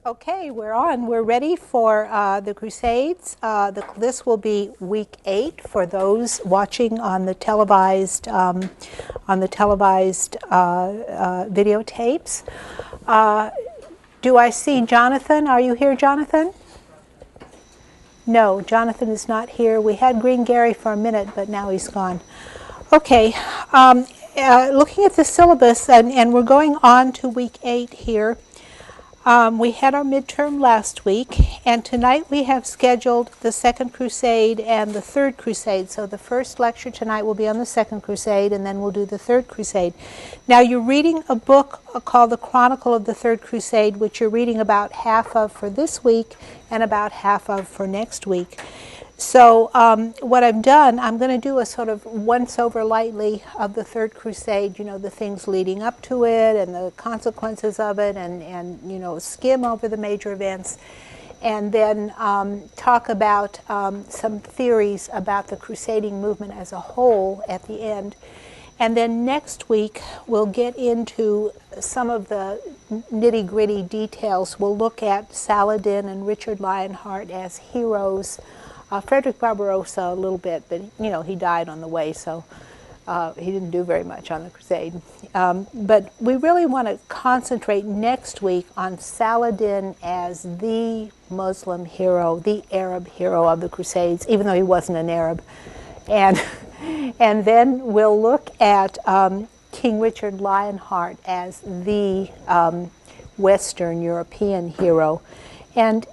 Okay, we're on. We're ready for the Crusades. This will be week 8 for those watching on the televised videotapes. Do I see Jonathan? Are you here, Jonathan? No, Jonathan is not here. We had Green Gary for a minute, but now he's gone. Okay, looking at the syllabus, and we're going on to week 8 here. We had our midterm last week, and tonight we have scheduled the Second Crusade and the Third Crusade. So the first lecture tonight will be on the Second Crusade, and then we'll do the Third Crusade. Now you're reading a book called The Chronicle of the Third Crusade, which you're reading about half of for this week and about half of for next week. So what I've done, I'm going to do a sort of once-over lightly of the Third Crusade, you know, the things leading up to it and the consequences of it, and you know, skim over the major events, and then talk about some theories about the crusading movement as a whole at the end. And then next week, we'll get into some of the nitty-gritty details. We'll look at Saladin and Richard Lionheart as heroes. Frederick Barbarossa a little bit, but you know, he died on the way, so he didn't do very much on the crusade. But we really want to concentrate next week on Saladin as the Muslim hero, the Arab hero of the Crusades, even though he wasn't an Arab. And then we'll look at King Richard Lionheart as the Western European hero. And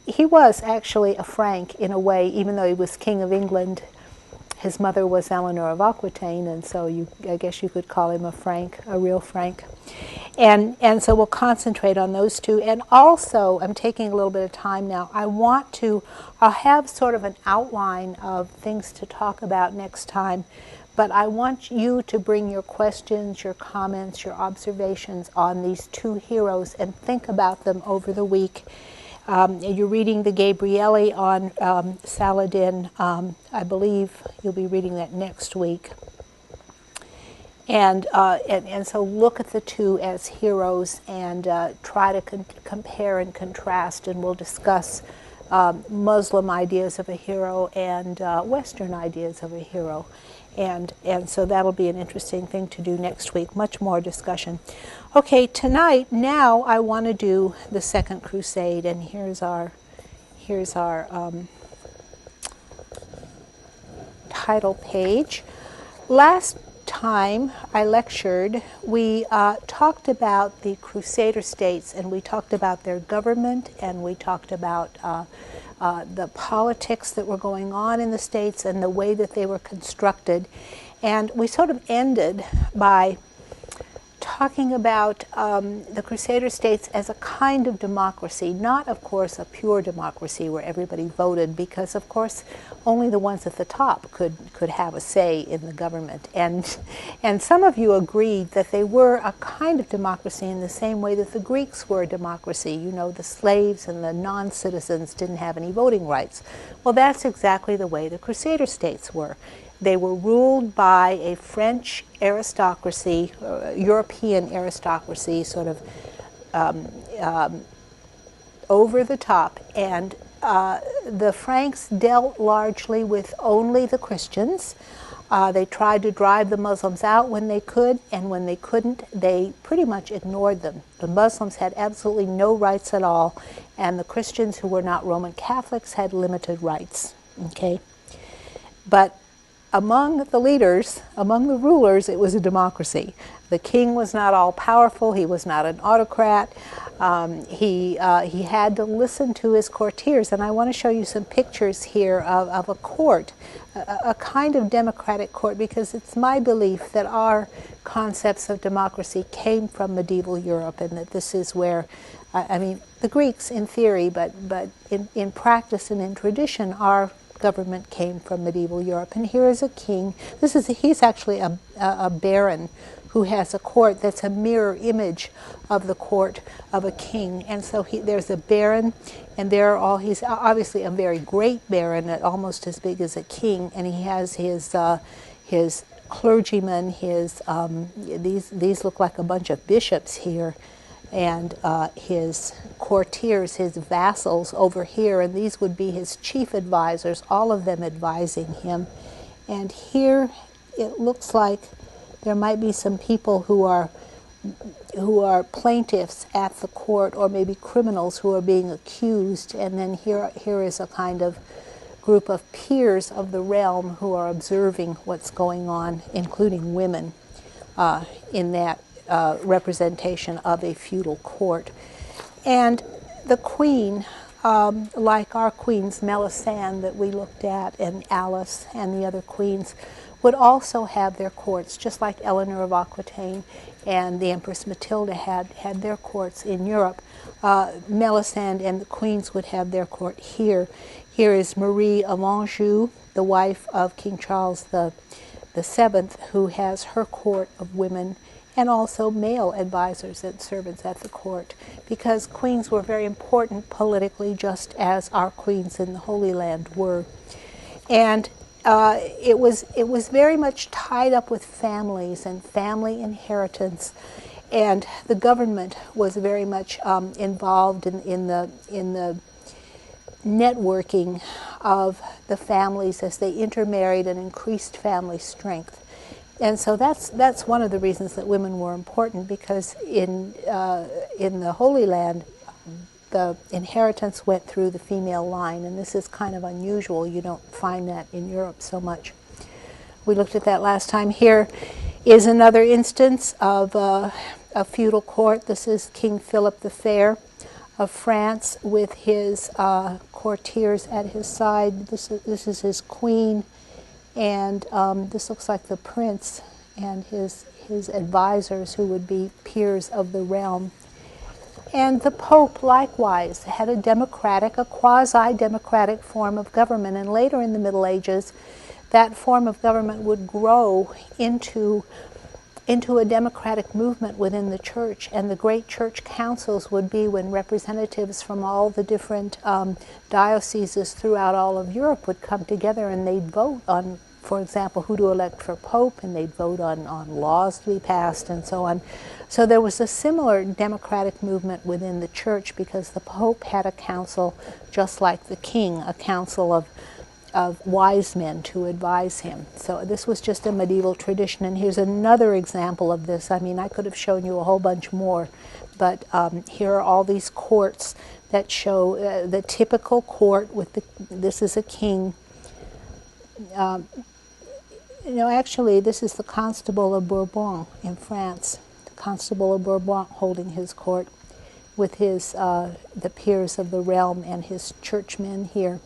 he was actually a Frank in a way, even though he was King of England. His mother was Eleanor of Aquitaine, and so I guess you could call him a Frank, a real Frank. And so we'll concentrate on those two. And also, I'm taking a little bit of time now. I'll have sort of an outline of things to talk about next time, but I want you to bring your questions, your comments, your observations on these two heroes and think about them over the week. You're reading the Gabrieli on Saladin. I believe you'll be reading that next week. And so look at the two as heroes and try to compare and contrast, and we'll discuss Muslim ideas of a hero and Western ideas of a hero. And so that'll be an interesting thing to do next week, much more discussion. Okay, tonight, now I want to do the Second Crusade, and here's our title page. Last time I lectured, we talked about the Crusader states, and we talked about their government, and we talked about the politics that were going on in the states and the way that they were constructed. And we sort of ended by talking about the Crusader states as a kind of democracy, not, of course, a pure democracy where everybody voted, because, of course, only the ones at the top could have a say in the government. And some of you agreed that they were a kind of democracy in the same way that the Greeks were a democracy. You know, the slaves and the non-citizens didn't have any voting rights. Well, that's exactly the way the Crusader states were. They were ruled by a French aristocracy, European aristocracy, sort of over the top. And the Franks dealt largely with only the Christians. They tried to drive the Muslims out when they could, and when they couldn't, they pretty much ignored them. The Muslims had absolutely no rights at all, and the Christians who were not Roman Catholics had limited rights. Okay, but among the leaders, among the rulers, it was a democracy. The king was not all-powerful. He was not an autocrat. He had to listen to his courtiers. And I want to show you some pictures here of a court, a kind of democratic court, because it's my belief that our concepts of democracy came from medieval Europe, and that this is where, I mean, the Greeks in theory, but in practice and in tradition, our government came from medieval Europe. And here is a king. He's actually a baron who has a court that's a mirror image of the court of a king. And so there's a baron, and he's obviously a very great baron, almost as big as a king, and he has his clergymen, these look like a bunch of bishops here, and his courtiers, his vassals over here, and these would be his chief advisors, all of them advising him. And here it looks like there might be some people who are plaintiffs at the court, or maybe criminals who are being accused, and then here is a kind of group of peers of the realm who are observing what's going on, including women, in that representation of a feudal court. And the queen, like our queens Melisande that we looked at, and Alice and the other queens, would also have their courts, just like Eleanor of Aquitaine and the Empress Matilda had their courts in Europe. Melisande and the queens would have their court here. Here is Marie of Anjou, the wife of King Charles the Seventh, who has her court of women, and also male advisors and servants at the court, because queens were very important politically, just as our queens in the Holy Land were. And it was very much tied up with families and family inheritance, and the government was very much involved in the networking of the families as they intermarried and increased family strength. And so that's one of the reasons that women were important, because in the Holy Land, the inheritance went through the female line, and this is kind of unusual. You don't find that in Europe so much. We looked at that last time. Here is another instance of a feudal court. This is King Philip the Fair of France with his courtiers at his side. This is his queen, and this looks like the prince and his advisors, who would be peers of the realm. And the Pope likewise had a quasi-democratic form of government, and later in the Middle Ages that form of government would grow into a democratic movement within the church, and the great church councils would be when representatives from all the different dioceses throughout all of Europe would come together, and they'd vote on, for example, who to elect for Pope, and they'd vote on laws to be passed and so on. So there was a similar democratic movement within the church, because the Pope had a council just like the king, a council of wise men to advise him. So this was just a medieval tradition, and here's another example of this. I mean, I could have shown you a whole bunch more, but here are all these courts that show the typical court with this is a king. Actually, this is the Constable of Bourbon in France. The Constable of Bourbon holding his court with his the peers of the realm and his churchmen here,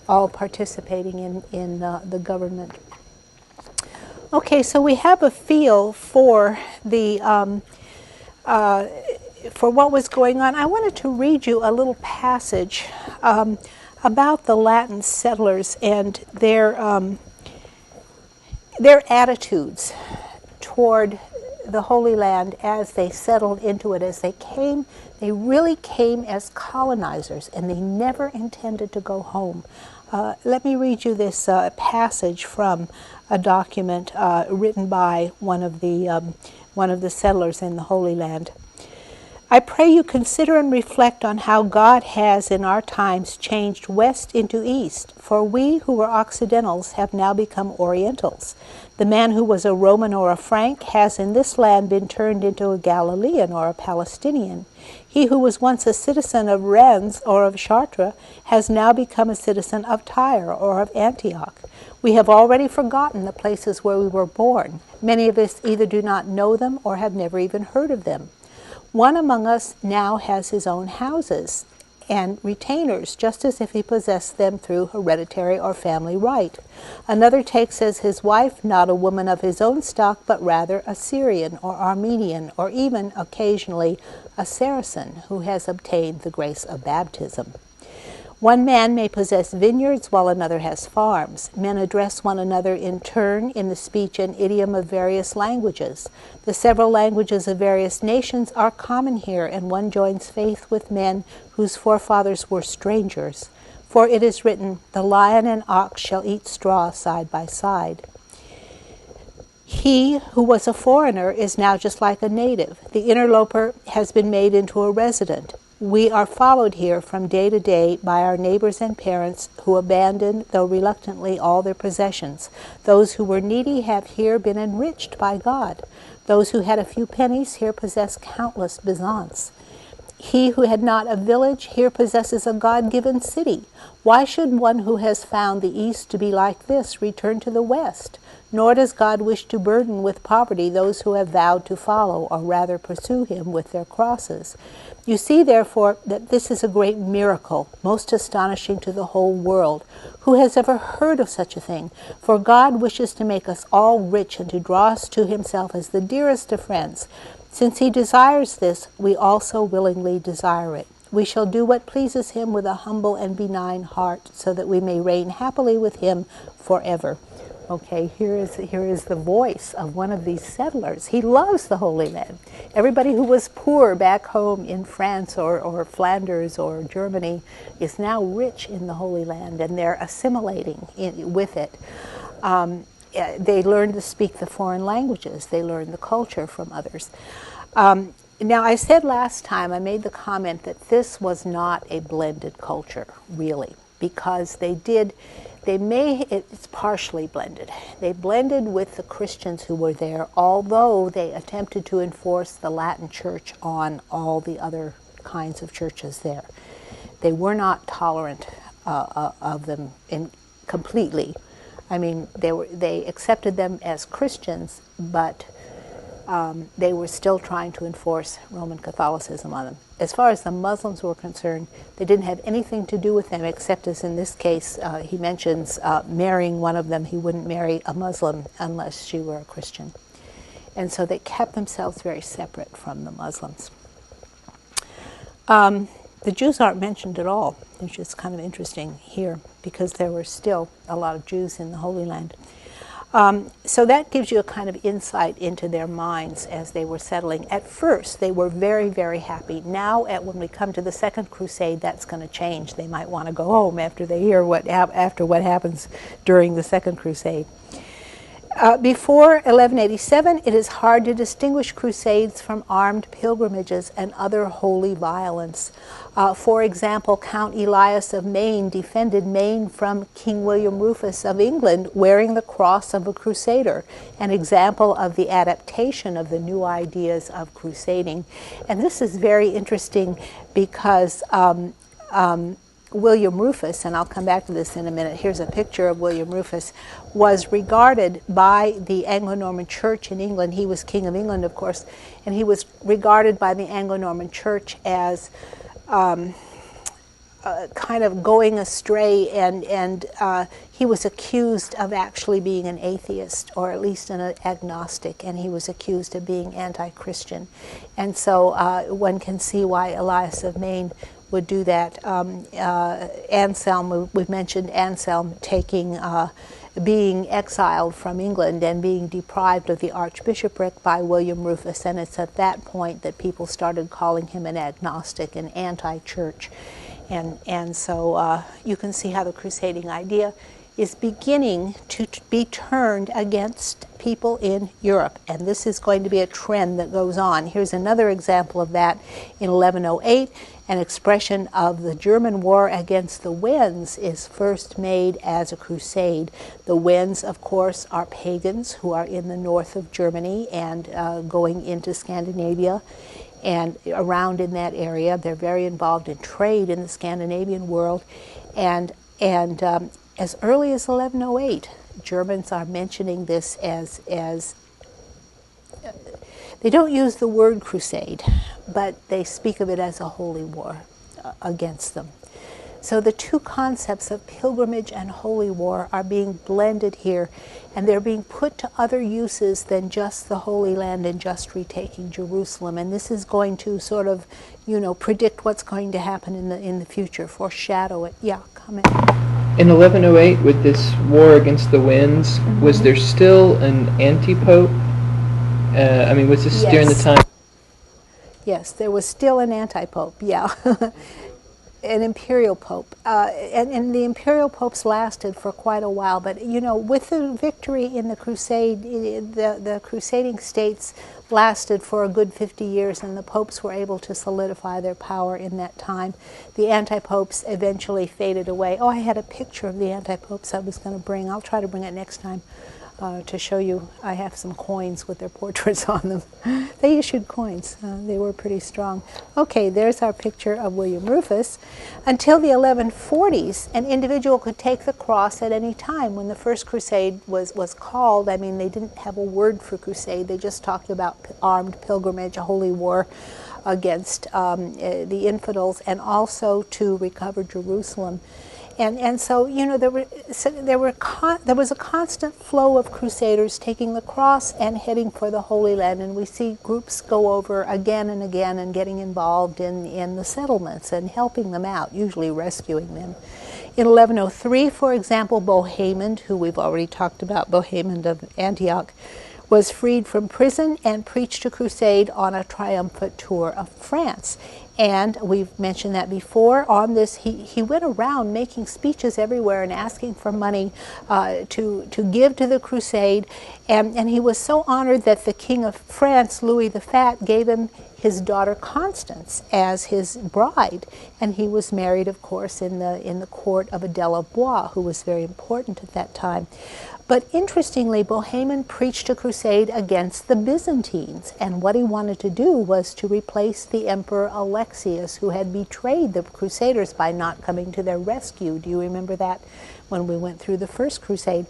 all participating in the government. Okay, so we have a feel for the for what was going on. I wanted to read you a little passage about the Latin settlers and their attitudes toward the Holy Land as they settled into it, as they came. They really came as colonizers, and they never intended to go home. Let me read you this passage from a document written by one of the settlers in the Holy Land. I pray you consider and reflect on how God has in our times changed west into east, for we who were Occidentals have now become Orientals. The man who was a Roman or a Frank has in this land been turned into a Galilean or a Palestinian. He who was once a citizen of Rennes or of Chartres has now become a citizen of Tyre or of Antioch. We have already forgotten the places where we were born. Many of us either do not know them or have never even heard of them. One among us now has his own houses and retainers, just as if he possessed them through hereditary or family right. Another takes as his wife not a woman of his own stock, but rather a Syrian or Armenian, or even occasionally a Saracen who has obtained the grace of baptism. One man may possess vineyards while another has farms. Men address one another in turn in the speech and idiom of various languages. The several languages of various nations are common here, and one joins faith with men whose forefathers were strangers. For it is written, "The lion and ox shall eat straw side by side." He who was a foreigner is now just like a native. The interloper has been made into a resident. We are followed here from day to day by our neighbors and parents who abandoned, though reluctantly, all their possessions. Those who were needy have here been enriched by God. Those who had a few pennies here possess countless bezants. He who had not a village here possesses a God-given city. Why should one who has found the East to be like this return to the West? Nor does God wish to burden with poverty those who have vowed to follow, or rather pursue him with their crosses. You see, therefore, that this is a great miracle, most astonishing to the whole world. Who has ever heard of such a thing? For God wishes to make us all rich and to draw us to himself as the dearest of friends. Since he desires this, we also willingly desire it. We shall do what pleases him with a humble and benign heart, so that we may reign happily with him forever. Okay, here is the voice of one of these settlers. He loves the Holy Land. Everybody who was poor back home in France or Flanders or Germany is now rich in the Holy Land, and they're assimilating with it. They learn to speak the foreign languages. They learn the culture from others. Now, I said last time, I made the comment that this was not a blended culture, really, because it's partially blended. They blended with the Christians who were there, although they attempted to enforce the Latin Church on all the other kinds of churches there. They were not tolerant of them completely. I mean, they accepted them as Christians, but they were still trying to enforce Roman Catholicism on them. As far as the Muslims were concerned, they didn't have anything to do with them, except as in this case, he mentions marrying one of them. He wouldn't marry a Muslim unless she were a Christian. And so they kept themselves very separate from the Muslims. The Jews aren't mentioned at all, which is kind of interesting here, because there were still a lot of Jews in the Holy Land. So that gives you a kind of insight into their minds as they were settling. At first, they were very, very happy. Now, when we come to the Second Crusade, that's going to change. They might want to go home after they hear what happens during the Second Crusade. Before 1187, it is hard to distinguish crusades from armed pilgrimages and other holy violence. For example, Count Elias of Maine defended Maine from King William Rufus of England wearing the cross of a crusader, an example of the adaptation of the new ideas of crusading. And this is very interesting because William Rufus, and I'll come back to this in a minute, here's a picture of William Rufus, was regarded by the Anglo-Norman Church in England. He was King of England, of course, and he was regarded by the Anglo-Norman Church as kind of going astray, and he was accused of actually being an atheist, or at least an agnostic, and he was accused of being anti-Christian. And so one can see why Elias of Maine would do that. Anselm, we've mentioned Anselm being exiled from England and being deprived of the archbishopric by William Rufus, and it's at that point that people started calling him an agnostic, an anti-church. And so you can see how the crusading idea is beginning to be turned against people in Europe. And this is going to be a trend that goes on. Here's another example of that in 1108. An expression of the German war against the Wends is first made as a crusade. The Wends, of course, are pagans who are in the north of Germany and going into Scandinavia and around in that area. They're very involved in trade in the Scandinavian world. And as early as 1108, Germans are mentioning this as they don't use the word crusade, but they speak of it as a holy war against them. So the two concepts of pilgrimage and holy war are being blended here, and they're being put to other uses than just the Holy Land and just retaking Jerusalem. And this is going to sort of, predict what's going to happen in the future, foreshadow it. Yeah, comment. In 1108, with this war against the Wends, was there still an anti-pope? Was this during the time? Yes, there was still an anti-pope, yeah. an imperial pope, and the imperial popes lasted for quite a while. But you know, with the victory in the crusade, the crusading states lasted for a good 50 years, and the popes were able to solidify their power in that time. The anti-popes eventually faded away. Oh, I had a picture of the anti-popes I was going to bring. I'll try to bring it next time. To show you, I have some coins with their portraits on them. They issued coins. They were pretty strong. Okay, there's our picture of William Rufus. Until the 1140s, an individual could take the cross at any time. When the first crusade was called, I mean, they didn't have a word for crusade. They just talked about armed pilgrimage, a holy war against the infidels, and also to recover Jerusalem. And so, you know, there was a constant flow of crusaders taking the cross and heading for the Holy Land, and we see groups go over again and again and getting involved in the settlements and helping them out, usually rescuing them. In 1103, for example, Bohemond, who we've already talked about, Bohemond of Antioch, was freed from prison and preached a crusade on a triumphant tour of France. And we've mentioned that before. On this, he went around making speeches everywhere and asking for money to give to the crusade. And he was so honored that the King of France, Louis the Fat, gave him his daughter Constance as his bride. And he was married, of course, in the court of Adela of Blois, who was very important at that time. But interestingly, Bohemond preached a crusade against the Byzantines, and what he wanted to do was to replace the Emperor Alexius, who had betrayed the Crusaders by not coming to their rescue. Do you remember that when we went through the first crusade?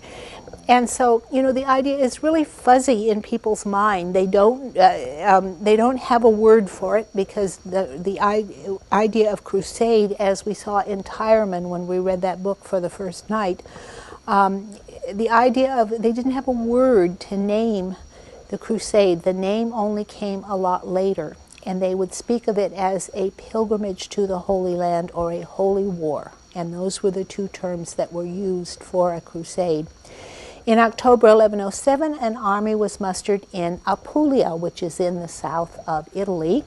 And so, you know, the idea is really fuzzy in people's mind. They don't have a word for it, because the idea of crusade, as we saw in Tyerman when we read that book for the first night, the idea of, they didn't have a word to name the crusade. The name only came a lot later, and they would speak of it as a pilgrimage to the Holy Land or a holy war, and those were the two terms that were used for a crusade. In October 1107, an army was mustered in Apulia, which is in the south of Italy,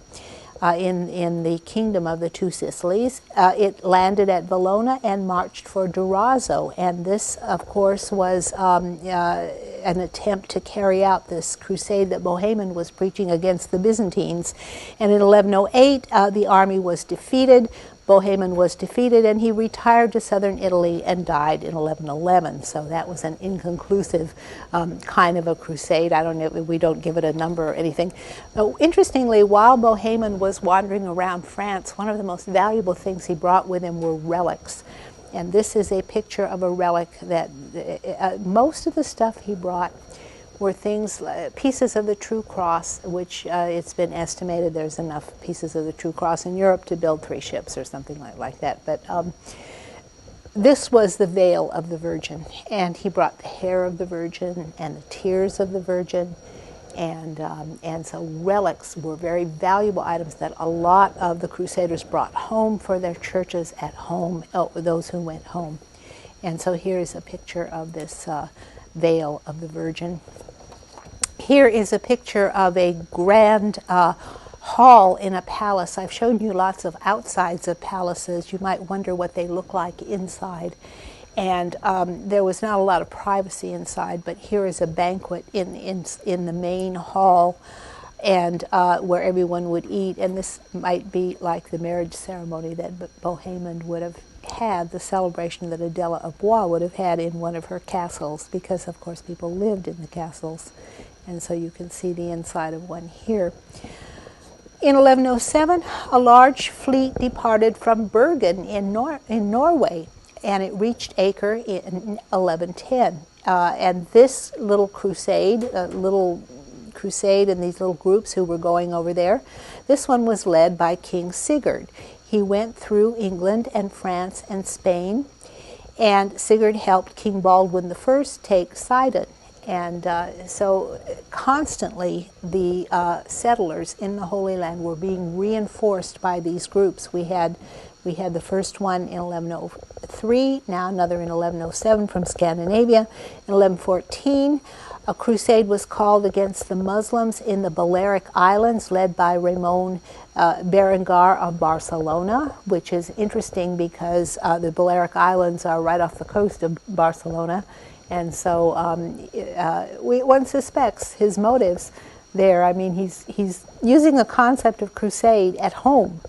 in the kingdom of the Two Sicilies. It landed at Valona and marched for Durazzo, and this, of course, was an attempt to carry out this crusade that Bohemond was preaching against the Byzantines. And in 1108, the army was defeated. Bohemond was defeated, and he retired to southern Italy and died in 1111. So that was an inconclusive kind of a crusade. I don't know, we don't give it a number or anything. Interestingly, while Bohemond was wandering around France, one of the most valuable things he brought with him were relics. And this is a picture of a relic that most of the stuff he brought were things, pieces of the True Cross, which it's been estimated there's enough pieces of the True Cross in Europe to build 3 ships or something like that. But this was the veil of the Virgin, and he brought the hair of the Virgin and the tears of the Virgin, and so relics were very valuable items that a lot of the Crusaders brought home for their churches at home, those who went home. And so here's a picture of this veil of the Virgin. Here is a picture of a grand hall in a palace. I've shown you lots of outsides of palaces. You might wonder what they look like inside. And there was not a lot of privacy inside, but here is a banquet in the main hall, and where everyone would eat. And this might be like the marriage ceremony that Bohemond would have had, the celebration that Adela of Blois would have had in one of her castles, because of course people lived in the castles. And so you can see the inside of one here. In 1107, a large fleet departed from Bergen in Norway, and it reached Acre in 1110. And this little crusade and these little groups who were going over there, this one was led by King Sigurd. He went through England and France and Spain, and Sigurd helped King Baldwin I take Sidon. And so constantly the settlers in the Holy Land were being reinforced by these groups. We had the first one in 1103, now another in 1107 from Scandinavia. In 1114, a crusade was called against the Muslims in the Balearic Islands, led by Ramon Berengar of Barcelona, which is interesting because the Balearic Islands are right off the coast of Barcelona, and so one suspects his motives there. I mean, he's using the concept of crusade at home,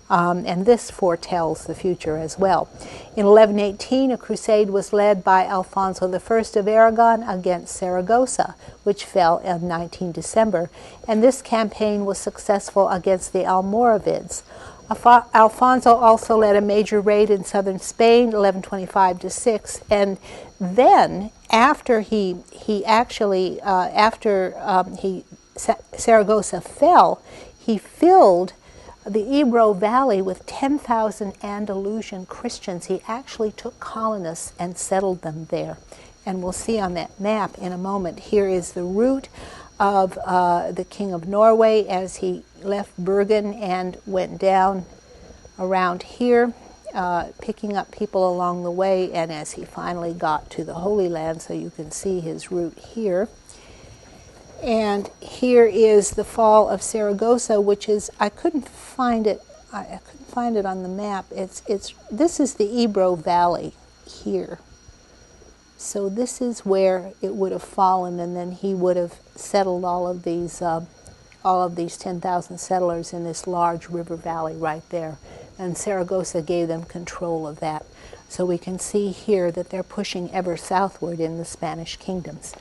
and this foretells the future as well. In 1118, a crusade was led by Alfonso I of Aragon against Saragossa, which fell on 19 December, and this campaign was successful against the Almoravids. Alfonso also led a major raid in southern Spain, 1125-6, and then after Saragossa fell, he filled the Ebro Valley with 10,000 Andalusian Christians. He actually took colonists and settled them there. And we'll see on that map in a moment. Here is the route of the King of Norway as he left Bergen and went down around here, picking up people along the way, and as he finally got to the Holy Land, so you can see his route here. And here is the fall of Saragossa, which is, I couldn't find it on the map. This is the Ebro Valley here. So this is where it would have fallen, and then he would have settled all of these 10,000 settlers in this large river valley right there. And Saragossa gave them control of that. So we can see here that they're pushing ever southward in the Spanish kingdoms.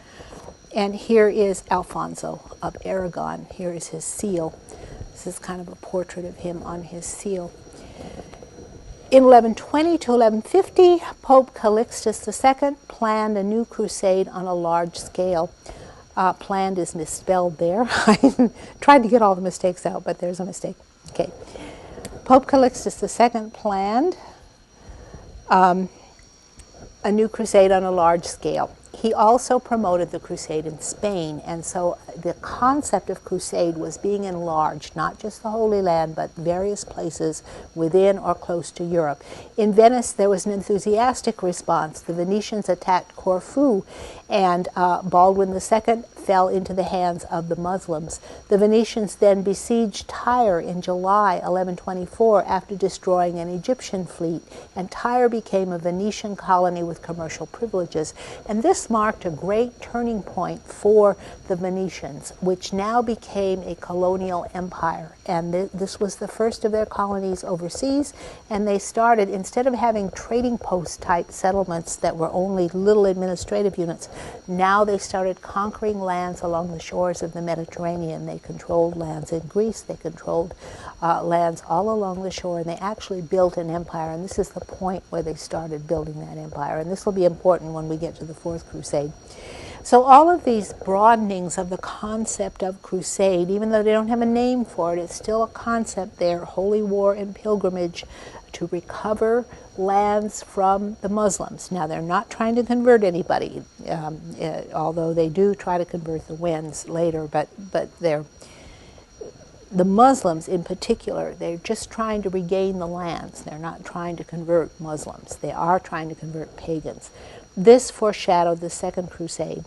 And here is Alfonso of Aragon. Here is his seal. This is kind of a portrait of him on his seal. In 1120 to 1150, Pope Calixtus II planned a new crusade on a large scale. Planned is misspelled there. I tried to get all the mistakes out, but there's a mistake. Okay. Pope Calixtus II planned a new crusade on a large scale. He also promoted the crusade in Spain, and so the concept of crusade was being enlarged, not just the Holy Land, but various places within or close to Europe. In Venice, there was an enthusiastic response. The Venetians attacked Corfu, and Baldwin II fell into the hands of the Muslims. The Venetians then besieged Tyre in July 1124 after destroying an Egyptian fleet, and Tyre became a Venetian colony with commercial privileges. And this marked a great turning point for the Venetians, which now became a colonial empire. And this was the first of their colonies overseas, and they started, instead of having trading post type settlements that were only little administrative units, now they started conquering lands along the shores of the Mediterranean. They controlled lands in Greece, they controlled lands all along the shore, and they actually built an empire. And this is the point where they started building that empire. And this will be important when we get to the Fourth Crusade. So all of these broadenings of the concept of crusade, even though they don't have a name for it, it's still a concept there, holy war and pilgrimage to recover lands from the Muslims. Now, they're not trying to convert anybody, although they do try to convert the Wends later, but the Muslims in particular, they're just trying to regain the lands. They're not trying to convert Muslims. They are trying to convert pagans. This foreshadowed the Second Crusade.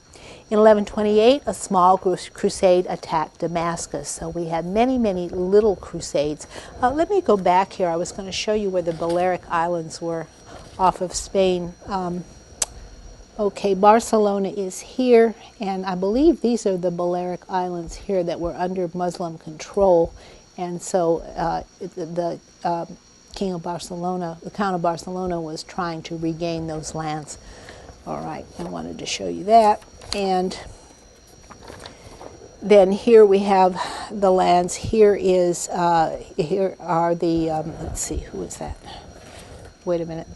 In 1128, a small crusade attacked Damascus. So we had many, many little crusades. Let me go back here. I was going to show you where the Balearic Islands were off of Spain. Okay, Barcelona is here, and I believe these are the Balearic Islands here that were under Muslim control. And so the King of Barcelona, the Count of Barcelona, was trying to regain those lands. All right, I wanted to show you that. And then here we have the lands. Here are the, let's see, who is that? Wait a minute.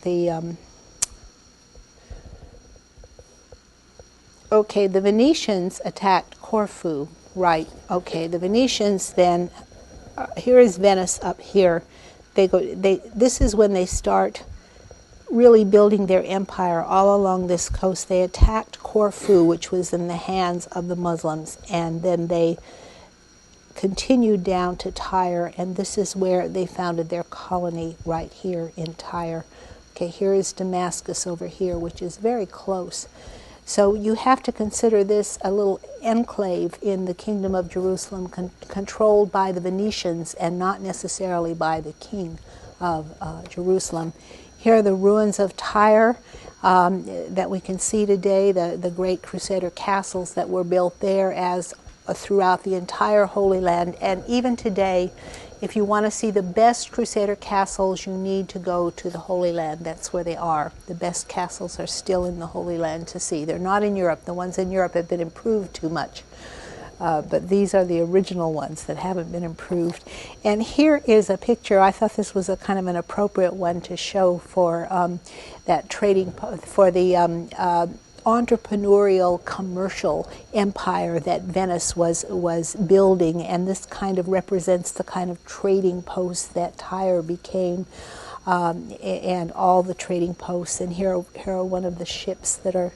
Okay, the Venetians attacked Corfu, right. Okay, the Venetians then, here is Venice up here. This is when they start really building their empire all along this coast. They attacked Corfu, which was in the hands of the Muslims, and then they continued down to Tyre, and this is where they founded their colony right here in Tyre. Okay, here is Damascus over here, which is very close So you have to consider this a little enclave in the Kingdom of Jerusalem, controlled by the Venetians and not necessarily by the king of Jerusalem. Here are the ruins of Tyre that we can see today, the great Crusader castles that were built there as throughout the entire Holy Land. And even today, if you want to see the best Crusader castles, you need to go to the Holy Land. That's where they are. The best castles are still in the Holy Land to see. They're not in Europe. The ones in Europe have been improved too much. But these are the original ones that haven't been improved. And here is a picture. I thought this was a kind of an appropriate one to show for that trading, for the entrepreneurial commercial empire that Venice was building, and this kind of represents the kind of trading post that Tyre became, and all the trading posts. And here are one of the ships that are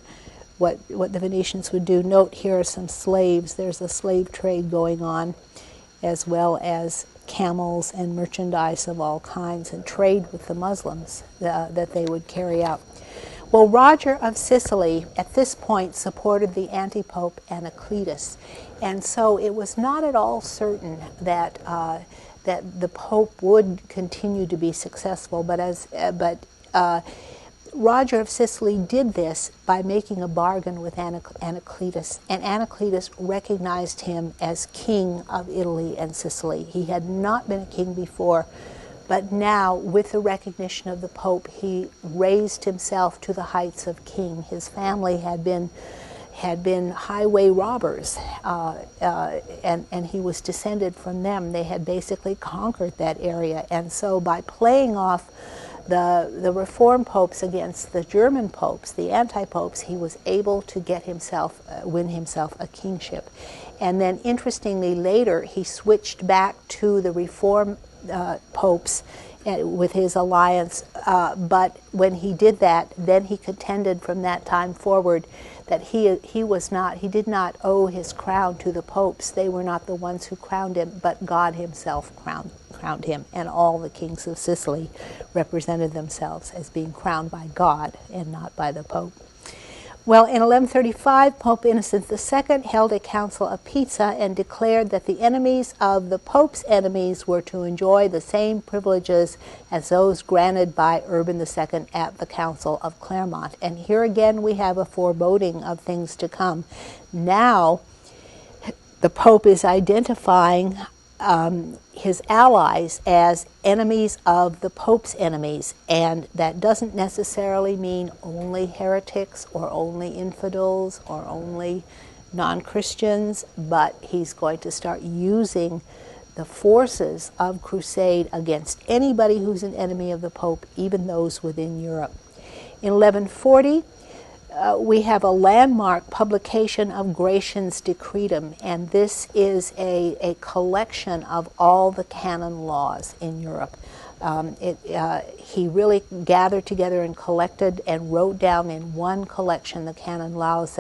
what the Venetians would do. Note here are some slaves. There's a slave trade going on, as well as camels and merchandise of all kinds, and trade with the Muslims that they would carry out. Well, Roger of Sicily at this point supported the anti-pope Anacletus, and so it was not at all certain that that the pope would continue to be successful. But Roger of Sicily did this by making a bargain with Anacletus, and Anacletus recognized him as king of Italy and Sicily. He had not been a king before, but now, with the recognition of the Pope, he raised himself to the heights of king. His family had been highway robbers, and he was descended from them. They had basically conquered that area, and so by playing off the Reformed popes against the German popes, the anti-popes, he was able to get himself, win himself a kingship. And then, interestingly, later he switched back to the Reformed popes with his alliance, but when he did that, then he contended from that time forward that he did not owe his crown to the popes. They were not the ones who crowned him, but God himself crowned him, and all the kings of Sicily represented themselves as being crowned by God and not by the Pope. Well, in 1135, Pope Innocent II held a council of Pisa and declared that the enemies of the Pope's enemies were to enjoy the same privileges as those granted by Urban II at the Council of Clermont. And here again we have a foreboding of things to come. Now, the Pope is identifying his allies as enemies of the Pope's enemies, and that doesn't necessarily mean only heretics or only infidels or only non-Christians, but he's going to start using the forces of crusade against anybody who's an enemy of the Pope, even those within Europe. In 1140, we have a landmark publication of Gratian's Decretum, and this is a collection of all the canon laws in Europe. He really gathered together and collected and wrote down in one collection the canon laws.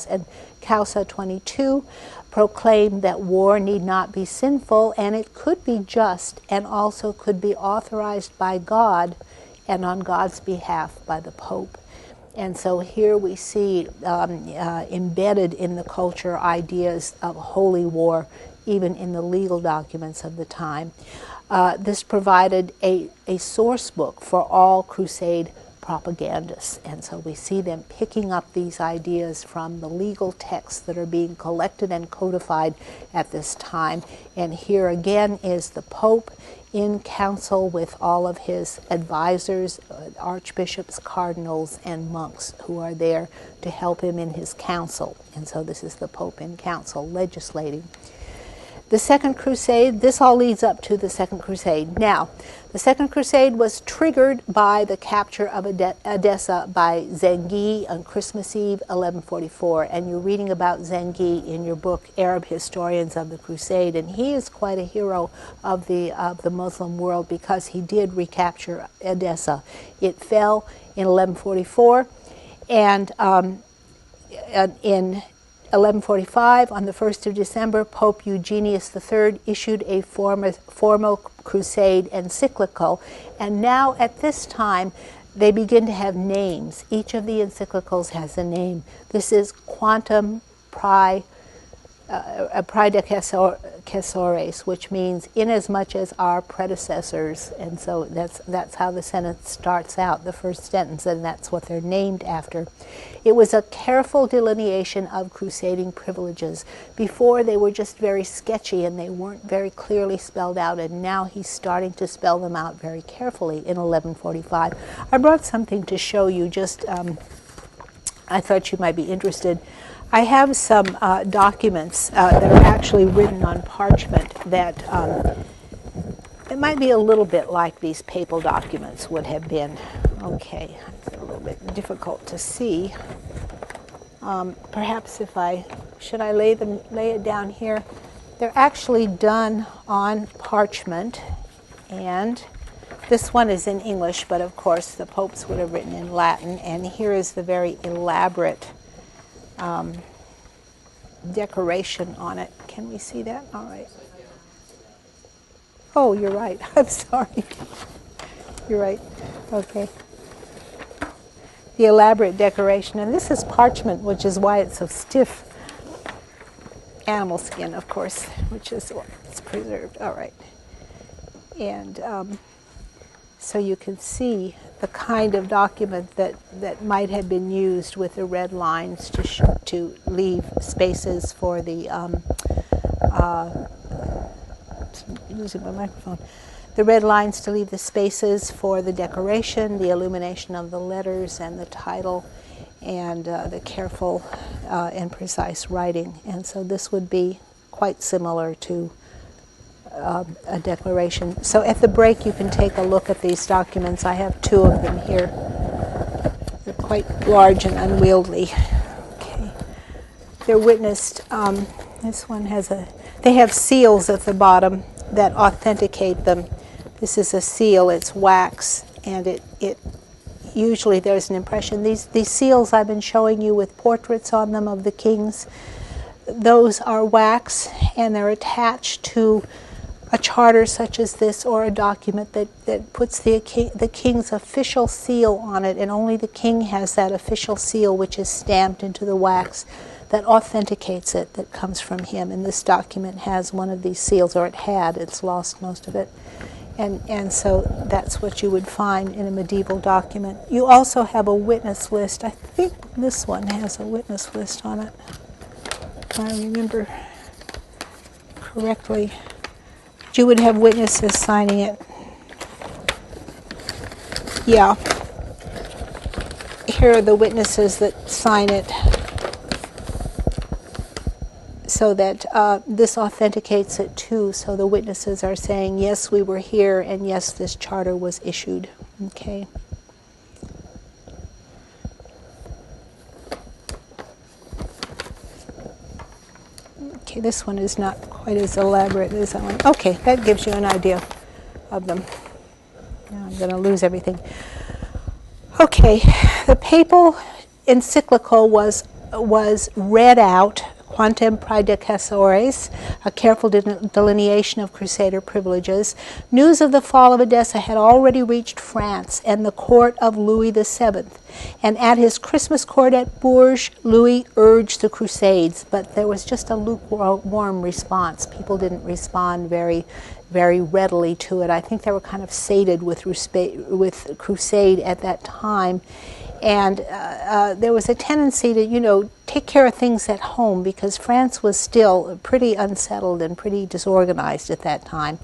And Causa 22 proclaimed that war need not be sinful, and it could be just, and also could be authorized by God and on God's behalf by the Pope. And so here we see embedded in the culture ideas of holy war, even in the legal documents of the time. This provided a source book for all crusade propagandists. And so we see them picking up these ideas from the legal texts that are being collected and codified at this time. And here again is the Pope in council with all of his advisors, archbishops, cardinals, and monks who are there to help him in his council. And so this is the Pope in council legislating. The Second Crusade, this all leads up to the Second Crusade. Now, the Second Crusade was triggered by the capture of Edessa by Zengi on Christmas Eve, 1144. And you're reading about Zengi in your book, Arab Historians of the Crusade. And he is quite a hero of the Muslim world because he did recapture Edessa. It fell in 1144, and in 1145, on the 1st of December, Pope Eugenius III issued a formal crusade encyclical, and now at this time, they begin to have names. Each of the encyclicals has a name. This is Quantum Praedecessores, which means inasmuch as our predecessors, and so that's how the sentence starts out, the first sentence, and that's what they're named after. It was a careful delineation of crusading privileges. Before, they were just very sketchy and they weren't very clearly spelled out, and now he's starting to spell them out very carefully in 1145. I brought something to show you, just I thought you might be interested. I have some documents that are actually written on parchment that it might be a little bit like these papal documents would have been. Okay, it's a little bit difficult to see. Perhaps should I lay it down here? They're actually done on parchment, and this one is in English, but of course the popes would have written in Latin, and here is the very elaborate decoration on it. Can we see that? All right. Oh, you're right. I'm sorry. You're right. Okay. The elaborate decoration. And this is parchment, which is why it's so stiff. Animal skin, of course, which is what's preserved. All right. And so you can see the kind of document that might have been used with the red lines to leave spaces for the losing my microphone. The red lines to leave the spaces for the decoration, the illumination of the letters and the title, and the careful and precise writing. And so this would be quite similar to a declaration. So at the break you can take a look at these documents. I have two of them here. They're quite large and unwieldy. Okay. They're witnessed. This one they have seals at the bottom that authenticate them. This is a seal, it's wax, and it usually there's an impression. These seals I've been showing you with portraits on them of the kings, those are wax, and they're attached to a charter such as this, or a document that puts the king's official seal on it, and only the king has that official seal, which is stamped into the wax that authenticates it, that comes from him. And this document has one of these seals, or it's lost most of it. And so that's what you would find in a medieval document. You also have a witness list. I think this one has a witness list on it, if I remember correctly. You would have witnesses signing it. Yeah. Here are the witnesses that sign it, so that this authenticates it too. So the witnesses are saying, yes, we were here, and yes, this charter was issued. Okay. Okay, this one is not quite as elaborate as that one. Okay, that gives you an idea of them. Now I'm going to lose everything. Okay, the papal encyclical was read out, Quantum Praedecessores, a careful delineation of Crusader privileges. News of the fall of Edessa had already reached France and the court of Louis VII. And at his Christmas court at Bourges, Louis urged the Crusades, but there was just a lukewarm response. People didn't respond very readily to it. I think they were kind of sated with crusade at that time. And there was a tendency to, take care of things at home, because France was still pretty unsettled and pretty disorganized at that time.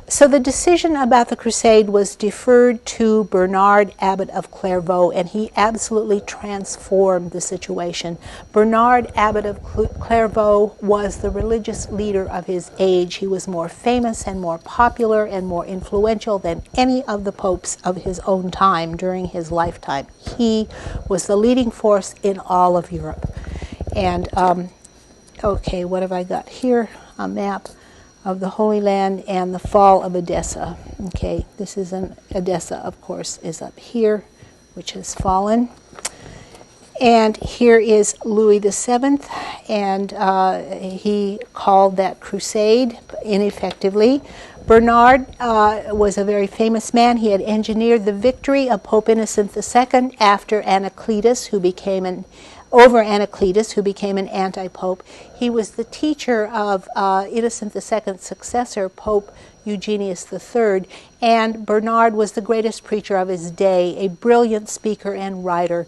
So the decision about the crusade was deferred to Bernard, Abbot of Clairvaux, and he absolutely transformed the situation. Bernard, Abbot of Clairvaux, was the religious leader of his age. He was more famous and more popular and more influential than any of the popes of his own time during his lifetime. He was the leading force in all of Europe. And, okay, what have I got here? A map of the Holy Land and the fall of Edessa. Okay, this is Edessa, of course, is up here, which has fallen. And here is Louis VII, and he called that crusade ineffectively. Bernard was a very famous man. He had engineered the victory of Pope Innocent II after Anacletus, who became an anti-pope. He was the teacher of Innocent II's successor, Pope Eugenius III, and Bernard was the greatest preacher of his day, a brilliant speaker and writer.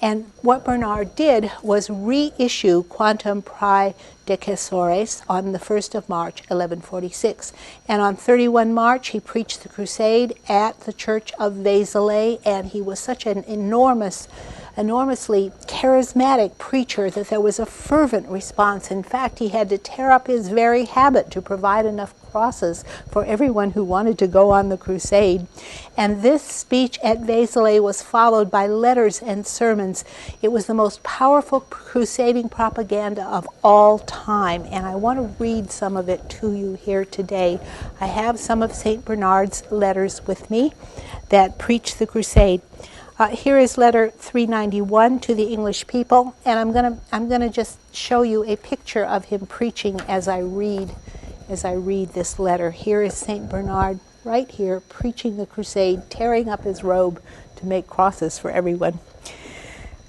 And what Bernard did was reissue Quantum Praedecessores on the 1st of March, 1146. And on 31 March, he preached the Crusade at the Church of Vézelay, and he was such an enormously charismatic preacher that there was a fervent response. In fact, he had to tear up his very habit to provide enough crosses for everyone who wanted to go on the crusade. And this speech at Vézelay was followed by letters and sermons. It was the most powerful crusading propaganda of all time, and I want to read some of it to you here today. I have some of St. Bernard's letters with me that preach the crusade. Here is letter 391 to the English people, and I'm gonna just show you a picture of him preaching as I read this letter. Here is St. Bernard right here preaching the crusade, tearing up his robe to make crosses for everyone.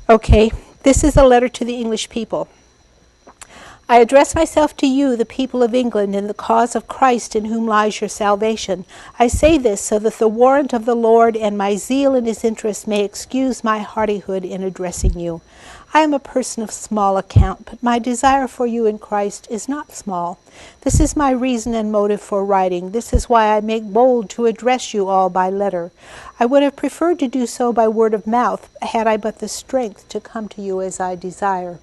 Okay, this is a letter to the English people. I address myself to you, the people of England, in the cause of Christ in whom lies your salvation. I say this so that the warrant of the Lord and my zeal in his interest may excuse my hardihood in addressing you. I am a person of small account, but my desire for you in Christ is not small. This is my reason and motive for writing. This is why I make bold to address you all by letter. I would have preferred to do so by word of mouth, had I but the strength to come to you as I desire.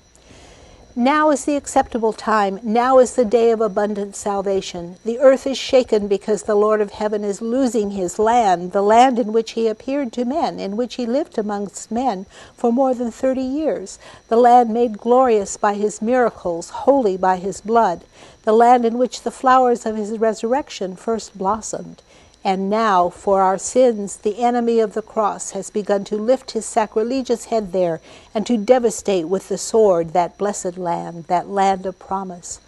Now is the acceptable time. Now is the day of abundant salvation. The earth is shaken because the Lord of heaven is losing his land, the land in which he appeared to men, in which he lived amongst men for more than 30 years, the land made glorious by his miracles, holy by his blood, the land in which the flowers of his resurrection first blossomed. And now, for our sins, the enemy of the cross has begun to lift his sacrilegious head there and to devastate with the sword that blessed land, that land of promise.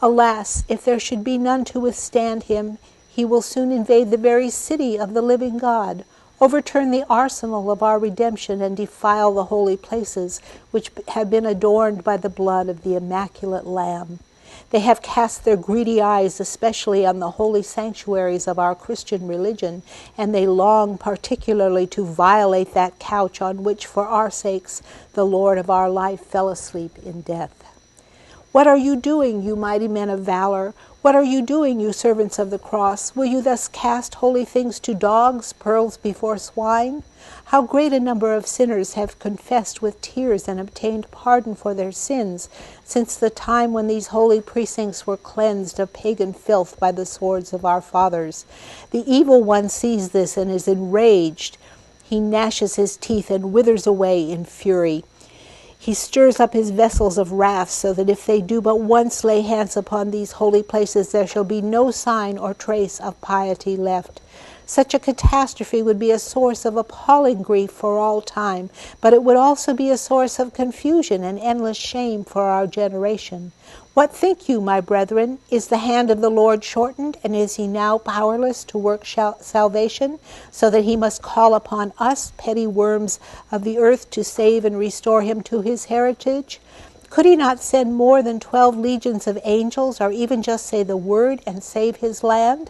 Alas, if there should be none to withstand him, he will soon invade the very city of the living God, overturn the arsenal of our redemption, and defile the holy places which have been adorned by the blood of the immaculate Lamb. They have cast their greedy eyes especially on the holy sanctuaries of our Christian religion, and they long particularly to violate that couch on which, for our sakes, the Lord of our life fell asleep in death. What are you doing, you mighty men of valor? What are you doing, you servants of the cross? Will you thus cast holy things to dogs, pearls before swine? How great a number of sinners have confessed with tears and obtained pardon for their sins since the time when these holy precincts were cleansed of pagan filth by the swords of our fathers. The evil one sees this and is enraged. He gnashes his teeth and withers away in fury. He stirs up his vessels of wrath so that if they do but once lay hands upon these holy places, there shall be no sign or trace of piety left. Such a catastrophe would be a source of appalling grief for all time, but it would also be a source of confusion and endless shame for our generation. What think you, my brethren? Is the hand of the Lord shortened, and is he now powerless to work salvation, so that he must call upon us, petty worms of the earth, to save and restore him to his heritage? Could he not send more than 12 legions of angels, or even just say the word and save his land?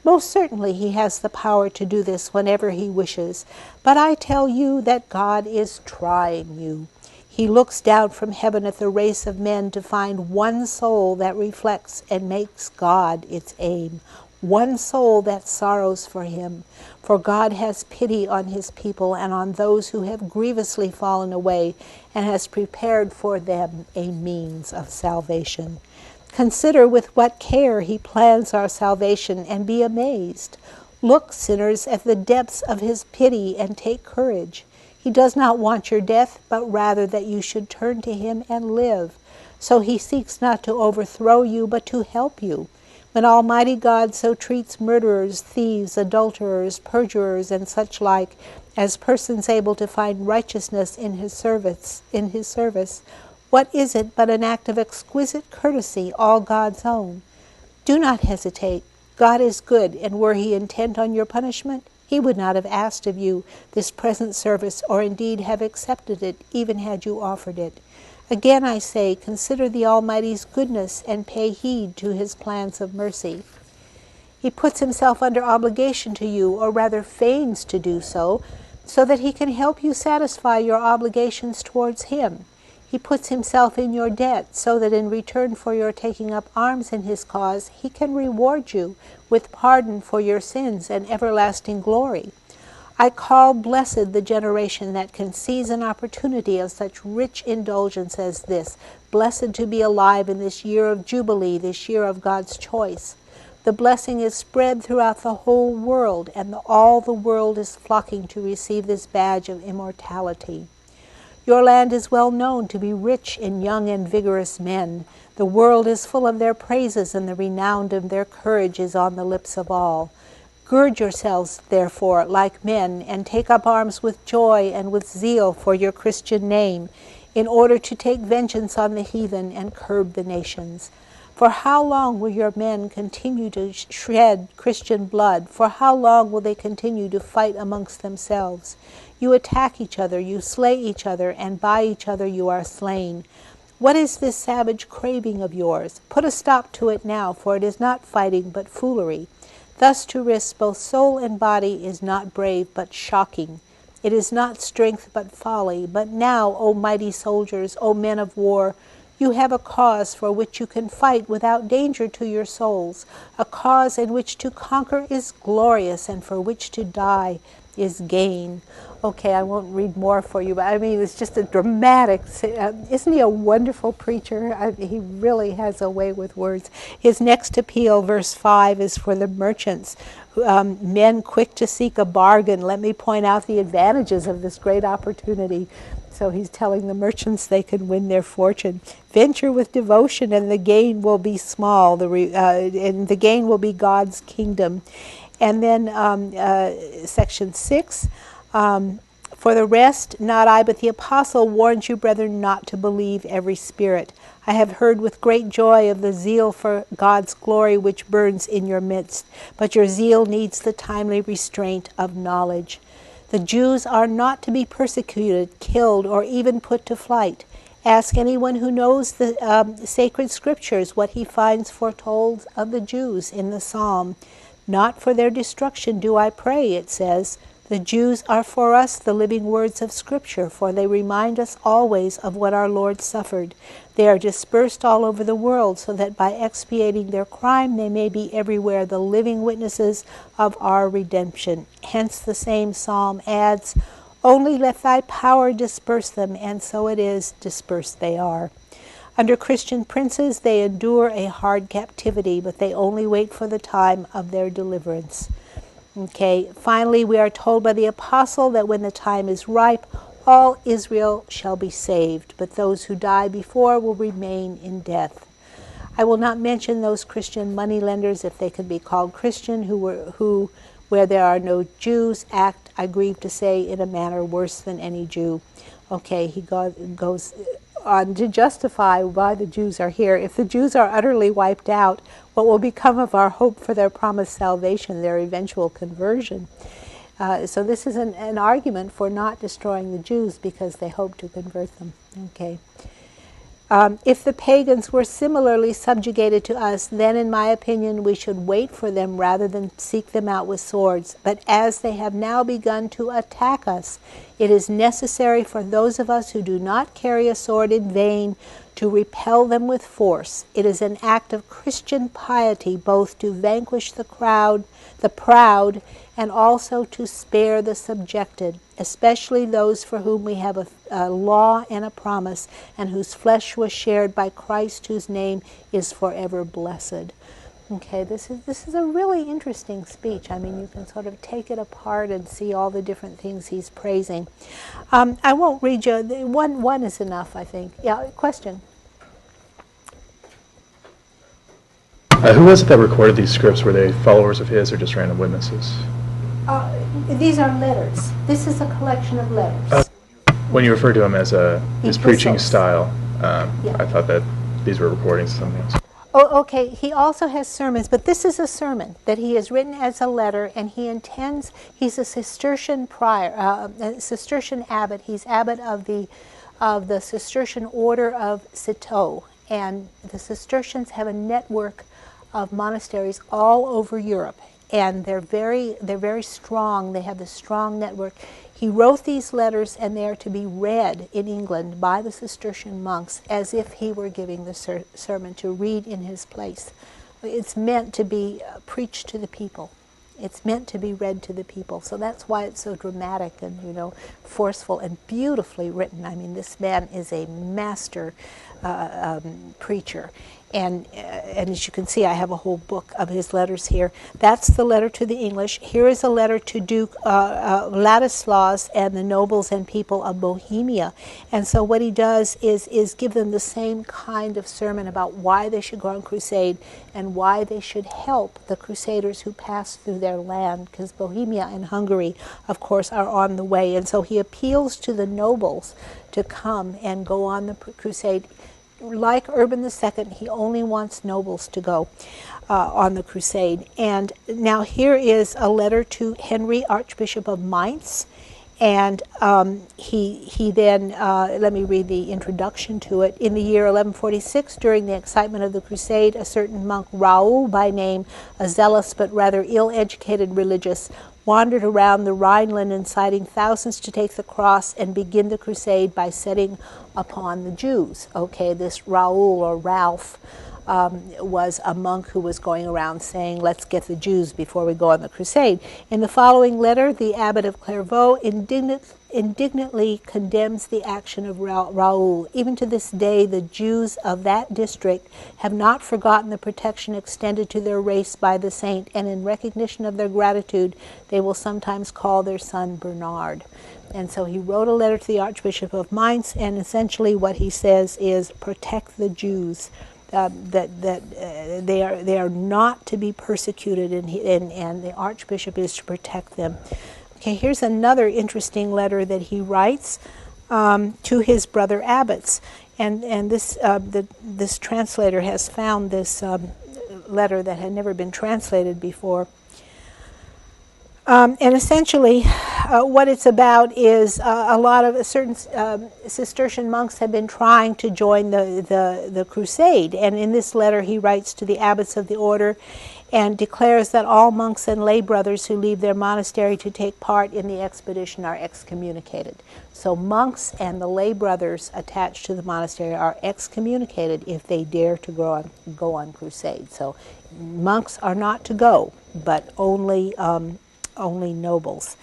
Most certainly he has the power to do this whenever he wishes, but I tell you that God is trying you. He looks down from heaven at the race of men to find one soul that reflects and makes God its aim, one soul that sorrows for him. For God has pity on his people and on those who have grievously fallen away, and has prepared for them a means of salvation. Consider with what care he plans our salvation, and be amazed. Look, sinners, at the depths of his pity and take courage. He does not want your death, but rather that you should turn to him and live. So he seeks not to overthrow you, but to help you. When Almighty God so treats murderers, thieves, adulterers, perjurers, and such like, as persons able to find righteousness in his service, what is it but an act of exquisite courtesy, all God's own? Do not hesitate. God is good, and were he intent on your punishment, he would not have asked of you this present service, or indeed have accepted it, even had you offered it. Again I say, consider the Almighty's goodness, and pay heed to his plans of mercy. He puts himself under obligation to you, or rather feigns to do so that he can help you satisfy your obligations towards him. He puts himself in your debt, so that in return for your taking up arms in his cause, he can reward you with pardon for your sins and everlasting glory. I call blessed the generation that can seize an opportunity of such rich indulgence as this, blessed to be alive in this year of Jubilee, this year of God's choice. The blessing is spread throughout the whole world, and all the world is flocking to receive this badge of immortality. Your land is well known to be rich in young and vigorous men. The world is full of their praises, and the renown of their courage is on the lips of all. Gird yourselves, therefore, like men, and take up arms with joy and with zeal for your Christian name, in order to take vengeance on the heathen and curb the nations. For how long will your men continue to shed Christian blood? For how long will they continue to fight amongst themselves? You attack each other, you slay each other, and by each other you are slain. What is this savage craving of yours? Put a stop to it now, for it is not fighting, but foolery. Thus to risk both soul and body is not brave, but shocking. It is not strength, but folly. But now, O mighty soldiers, O men of war, you have a cause for which you can fight without danger to your souls, a cause in which to conquer is glorious, and for which to die is gain. Okay, I won't read more for you, but I mean, it's just a dramatic, isn't he a wonderful preacher? He really has a way with words. His next appeal, verse 5, is for the merchants, men quick to seek a bargain. Let me point out the advantages of this great opportunity. So he's telling the merchants they can win their fortune. Venture with devotion, and the gain will be small, and the gain will be God's kingdom. And then section 6, for the rest, not I, but the apostle warns you, brethren, not to believe every spirit. I have heard with great joy of the zeal for God's glory which burns in your midst, but your zeal needs the timely restraint of knowledge. The Jews are not to be persecuted, killed, or even put to flight. Ask anyone who knows the sacred scriptures what he finds foretold of the Jews in the psalm. Not for their destruction do I pray, it says. The Jews are for us the living words of Scripture, for they remind us always of what our Lord suffered. They are dispersed all over the world, so that by expiating their crime they may be everywhere the living witnesses of our redemption. Hence the same psalm adds, only let thy power disperse them, and so it is, dispersed they are. Under Christian princes they endure a hard captivity, but they only wait for the time of their deliverance. Okay, finally we are told by the apostle that when the time is ripe, all Israel shall be saved, but those who die before will remain in death. I will not mention those Christian moneylenders, if they can be called Christian, who where there are no Jews, act, I grieve to say, in a manner worse than any Jew. Okay, he goes on to justify why the Jews are here. If the Jews are utterly wiped out, what will become of our hope for their promised salvation, their eventual conversion? So this is an argument for not destroying the Jews because they hope to convert them. Okay. If the pagans were similarly subjugated to us, then in my opinion we should wait for them rather than seek them out with swords. But as they have now begun to attack us, it is necessary for those of us who do not carry a sword in vain to repel them with force. It is an act of Christian piety both to vanquish the proud, and also to spare the subjected, especially those for whom we have a law and a promise, and whose flesh was shared by Christ, whose name is forever blessed. Okay, this is a really interesting speech. I mean, you can sort of take it apart and see all the different things he's praising. I won't read you. One is enough, I think. Yeah, question? Who was it that recorded these scripts? Were they followers of his or just random witnesses? These are letters. This is a collection of letters. When you refer to him as his preaching Epistles. style, Yeah. I thought that these were recordings of something else. Oh, okay. He also has sermons, but this is a sermon that he has written as a letter, and he intends. He's a Cistercian prior, a Cistercian abbot. He's abbot of the Cistercian order of Citeaux, and the Cistercians have a network of monasteries all over Europe, and they're very strong. They have a strong network. He wrote these letters, and they are to be read in England by the Cistercian monks as if he were giving the sermon, to read in his place. It's meant to be preached to the people. It's meant to be read to the people. So that's why it's so dramatic and, forceful and beautifully written. I mean, this man is a master preacher. And as you can see, I have a whole book of his letters here. That's the letter to the English. Here is a letter to Duke Ladislaus and the nobles and people of Bohemia. And so what he does is give them the same kind of sermon about why they should go on crusade and why they should help the crusaders who pass through their land, because Bohemia and Hungary, of course, are on the way. And so he appeals to the nobles to come and go on the crusade. Like Urban II, he only wants nobles to go on the crusade. And now here is a letter to Henry, Archbishop of Mainz. And he then, let me read the introduction to it. In the year 1146, during the excitement of the crusade, a certain monk, Raoul by name, a zealous but rather ill-educated religious, wandered around the Rhineland inciting thousands to take the cross and begin the crusade by setting upon the Jews. Okay, this Raoul or Ralph was a monk who was going around saying, let's get the Jews before we go on the crusade. In the following letter, the abbot of Clairvaux indignantly condemns the action of Raoul. Even to this day, the Jews of that district have not forgotten the protection extended to their race by the saint, and in recognition of their gratitude, they will sometimes call their son Bernard. And so he wrote a letter to the Archbishop of Mainz, and essentially what he says is, protect the Jews. That they are not to be persecuted, and the Archbishop is to protect them. Okay, here's another interesting letter that he writes to his brother abbots, and this this translator has found this letter that had never been translated before. And essentially, what it's about is a lot of certain Cistercian monks have been trying to join the crusade. And in this letter, he writes to the abbots of the order and declares that all monks and lay brothers who leave their monastery to take part in the expedition are excommunicated. So monks and the lay brothers attached to the monastery are excommunicated if they dare to go on crusade. So monks are not to go, but only nobles.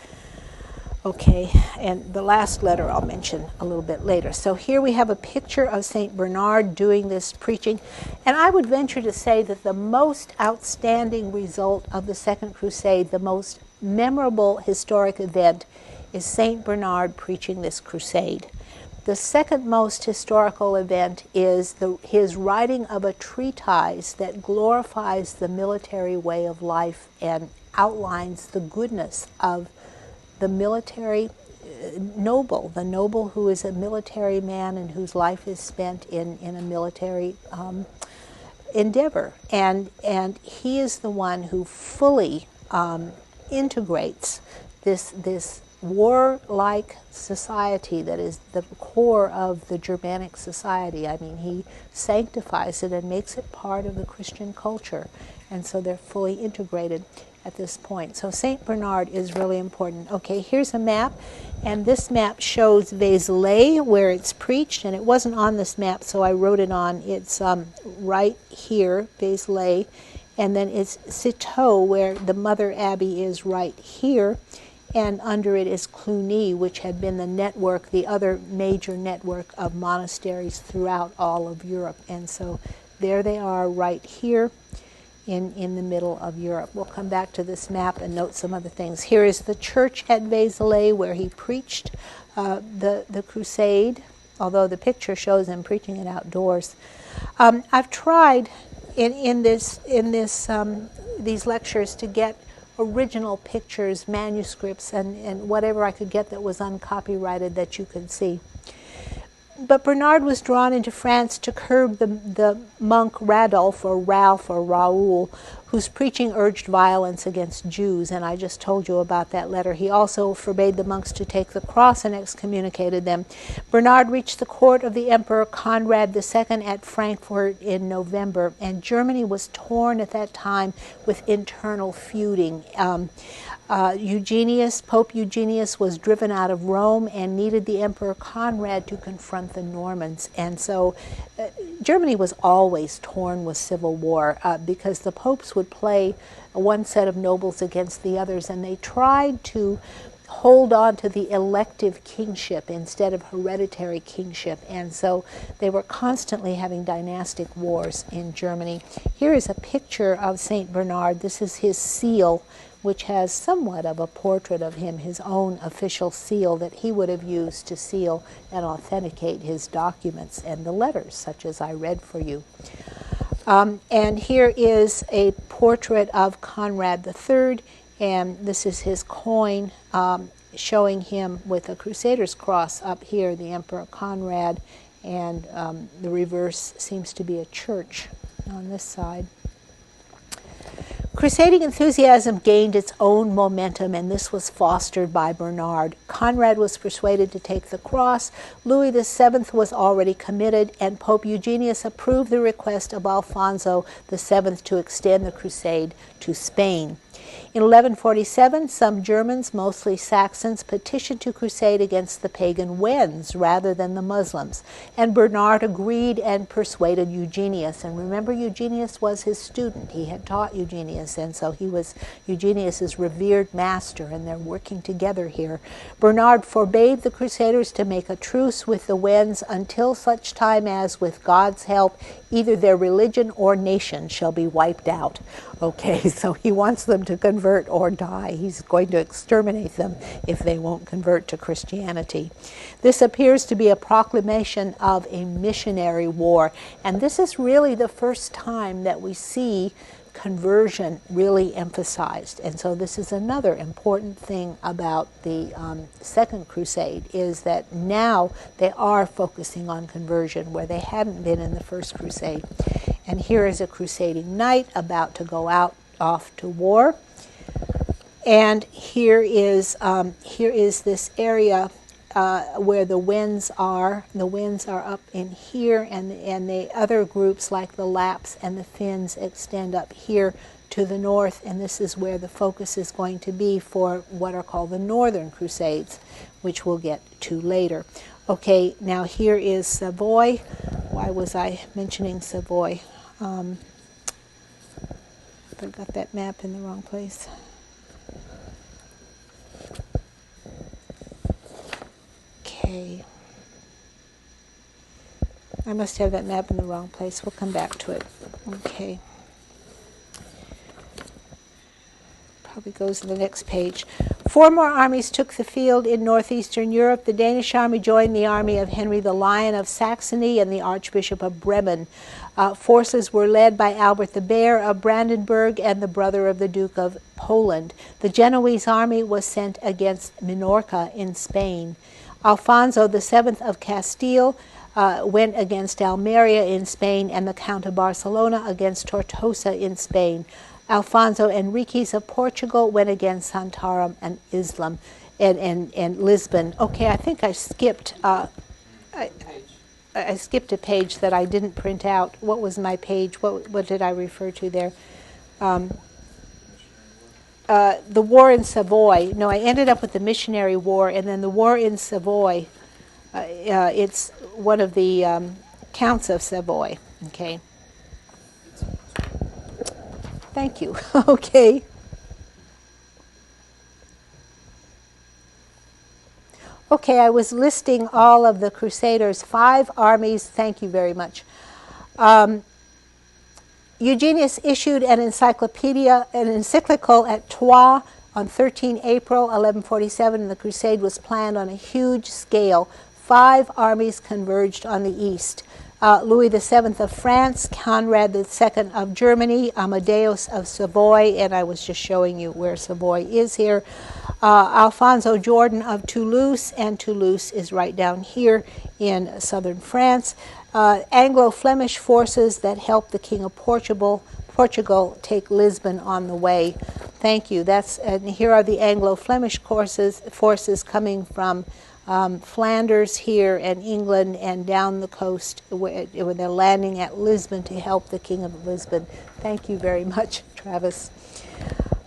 Okay, and the last letter I'll mention a little bit later. So here we have a picture of St. Bernard doing this preaching, and I would venture to say that the most outstanding result of the Second Crusade, the most memorable historic event, is St. Bernard preaching this crusade. The second most historical event is his writing of a treatise that glorifies the military way of life and outlines the goodness of the military noble, the noble who is a military man and whose life is spent in a military endeavor. And he is the one who fully integrates this warlike society that is the core of the Germanic society. I mean, he sanctifies it and makes it part of the Christian culture. And so they're fully integrated at this point. So St. Bernard is really important. Okay, here's a map, and this map shows Vézelay, where it's preached, and it wasn't on this map, so I wrote it on. It's right here, Vézelay, and then it's Citeaux, where the Mother Abbey is right here, and under it is Cluny, which had been the network, the other major network of monasteries throughout all of Europe. And so there they are right here in the middle of Europe. We'll come back to this map and note some other things. Here is the church at Vézelay where he preached the crusade, although the picture shows him preaching it outdoors. I've tried in these lectures to get original pictures, manuscripts, and whatever I could get that was uncopyrighted that you could see. But Bernard was drawn into France to curb the monk Radolf or Ralph or Raoul, whose preaching urged violence against Jews, and I just told you about that letter. He also forbade the monks to take the cross and excommunicated them. Bernard reached the court of the Emperor Conrad II at Frankfurt in November, and Germany was torn at that time with internal feuding. Pope Eugenius was driven out of Rome and needed the Emperor Conrad to confront the Normans. And so Germany was always torn with civil war because the popes would play one set of nobles against the others, and they tried to hold on to the elective kingship instead of hereditary kingship. And so they were constantly having dynastic wars in Germany. Here is a picture of St. Bernard. This is his seal, which has somewhat of a portrait of him, his own official seal that he would have used to seal and authenticate his documents and the letters, such as I read for you. And here is a portrait of Conrad III, and this is his coin showing him with a Crusader's cross up here, the Emperor Conrad, and the reverse seems to be a church on this side. Crusading enthusiasm gained its own momentum, and this was fostered by Bernard. Conrad was persuaded to take the cross, Louis VII was already committed, and Pope Eugenius approved the request of Alfonso VII to extend the crusade to Spain. In 1147, some Germans, mostly Saxons, petitioned to crusade against the pagan Wends rather than the Muslims, and Bernard agreed and persuaded Eugenius. And remember, Eugenius was his student. He had taught Eugenius, and so he was Eugenius's revered master, and they're working together here. Bernard forbade the Crusaders to make a truce with the Wends until such time as, with God's help, either their religion or nation shall be wiped out. Okay, so he wants them to convert or die. He's going to exterminate them if they won't convert to Christianity. This appears to be a proclamation of a missionary war, and this is really the first time that we see conversion really emphasized. And so this is another important thing about the Second Crusade, is that now they are focusing on conversion where they hadn't been in the First Crusade. And here is a crusading knight about to go off to war. And here is this area where the Wends are. The Wends are up in here, and the other groups like the Lapps and the Finns extend up here to the north, and this is where the focus is going to be for what are called the Northern Crusades, which we'll get to later. Okay, now here is Savoy. Why was I mentioning Savoy? I got that map in the wrong place. Okay. I must have that map in the wrong place. We'll come back to it. Okay. Probably goes to the next page. 4 more armies took the field in northeastern Europe. The Danish army joined the army of Henry the Lion of Saxony and the Archbishop of Bremen. Forces were led by Albert the Bear of Brandenburg and the brother of the Duke of Poland. The Genoese army was sent against Minorca in Spain. Alfonso VII of Castile went against Almeria in Spain, and the Count of Barcelona against Tortosa in Spain. Alfonso Enriquez of Portugal went against Santarem and Islam and Lisbon. Okay, I think I skipped. I skipped a page that I didn't print out. What was my page? What did I refer to there? The war in Savoy. No, I ended up with the missionary war, and then the war in Savoy. It's one of the counts of Savoy. Okay. Thank you. Okay. Okay, I was listing all of the Crusaders' 5 armies. Thank you very much. Eugenius issued an encyclical at Troyes on 13 April 1147, and the crusade was planned on a huge scale. 5 armies converged on the east. Louis VII of France, Conrad II of Germany, Amadeus of Savoy, and I was just showing you where Savoy is here, Alfonso Jordan of Toulouse, and Toulouse is right down here in southern France, Anglo-Flemish forces that helped the King of Portugal take Lisbon on the way. Thank you. And here are the Anglo-Flemish forces coming from Flanders here and England and down the coast where they're landing at Lisbon to help the King of Lisbon. Thank you very much, Travis.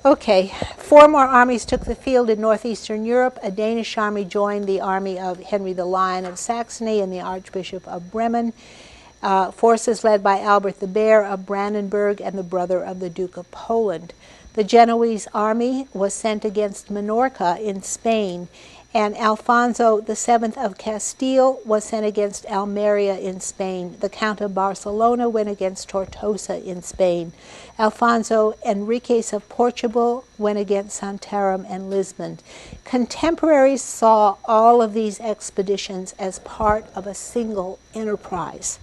Okay, 4 more armies took the field in northeastern Europe. A Danish army joined the army of Henry the Lion of Saxony and the Archbishop of Bremen. Forces led by Albert the Bear of Brandenburg and the brother of the Duke of Poland. The Genoese army was sent against Minorca in Spain, and Alfonso VII of Castile was sent against Almeria in Spain. The Count of Barcelona went against Tortosa in Spain. Alfonso Enriquez of Portugal went against Santarem and Lisbon. Contemporaries saw all of these expeditions as part of a single enterprise.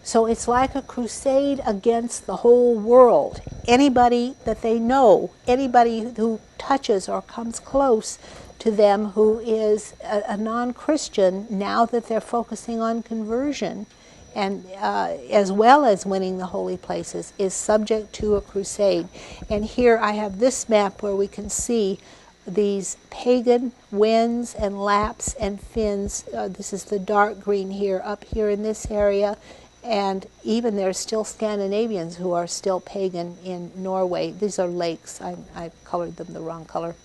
So it's like a crusade against the whole world. Anybody that they know, anybody who touches or comes close to them who is a non-Christian, now that they're focusing on conversion, and as well as winning the holy places, is subject to a crusade. And here I have this map where we can see these pagan Wends and Lapps and Finns. This is the dark green here, up here in this area. And even there's still Scandinavians who are still pagan in Norway. These are lakes. I colored them the wrong color.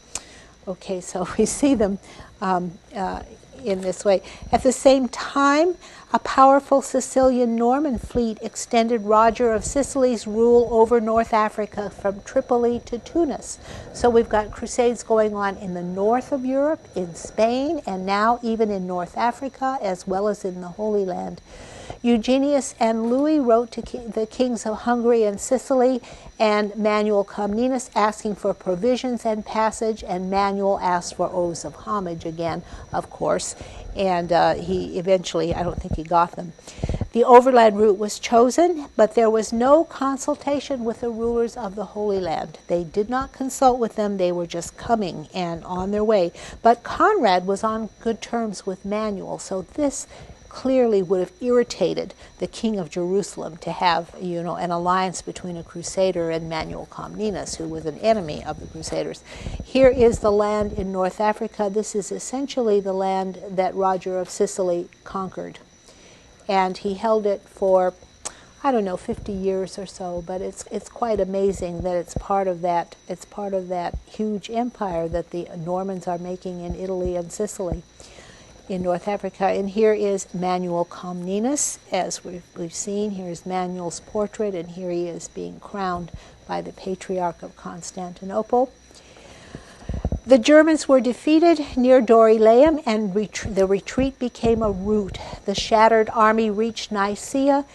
Okay, so we see them in this way. At the same time, a powerful Sicilian Norman fleet extended Roger of Sicily's rule over North Africa from Tripoli to Tunis. So we've got crusades going on in the north of Europe, in Spain, and now even in North Africa, as well as in the Holy Land. Eugenius and Louis wrote to the kings of Hungary and Sicily, and Manuel Comnenus asking for provisions and passage, and Manuel asked for oaths of homage again, of course, and he eventually, I don't think he got them. The overland route was chosen, but there was no consultation with the rulers of the Holy Land. They did not consult with them, they were just coming and on their way. But Conrad was on good terms with Manuel, so this clearly would have irritated the king of Jerusalem to have, an alliance between a crusader and Manuel Comnenus, who was an enemy of the Crusaders. Here is the land in North Africa. This is essentially the land that Roger of Sicily conquered. And he held it for, 50 years or so, but it's quite amazing that it's part of that huge empire that the Normans are making in Italy and Sicily, in North Africa. And here is Manuel Comnenus, as we've seen. Here's Manuel's portrait, and here he is being crowned by the Patriarch of Constantinople. The Germans were defeated near Dorylaeum, and the retreat became a rout. The shattered army reached Nicaea,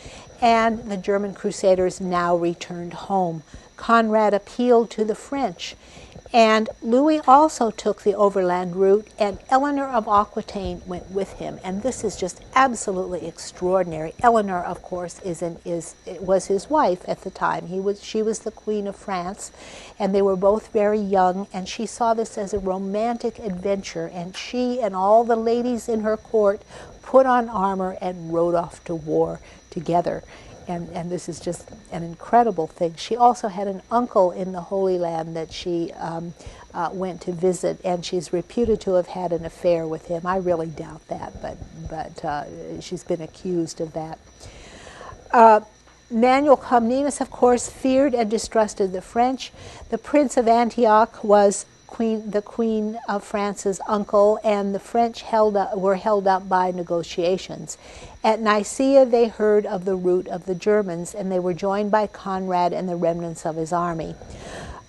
and the German crusaders now returned home. Conrad appealed to the French, and Louis also took the overland route, and Eleanor of Aquitaine went with him. And this is just absolutely extraordinary. Eleanor, of course, was his wife at the time. She was the Queen of France, and they were both very young, and she saw this as a romantic adventure, and she and all the ladies in her court put on armor and rode off to war together. And this is just an incredible thing. She also had an uncle in the Holy Land that she went to visit, and she's reputed to have had an affair with him. I really doubt that, but she's been accused of that. Manuel Comnenus, of course, feared and distrusted the French. The Prince of Antioch was the Queen of France's uncle, and the French were held up by negotiations. At Nicaea, they heard of the rout of the Germans, and they were joined by Conrad and the remnants of his army.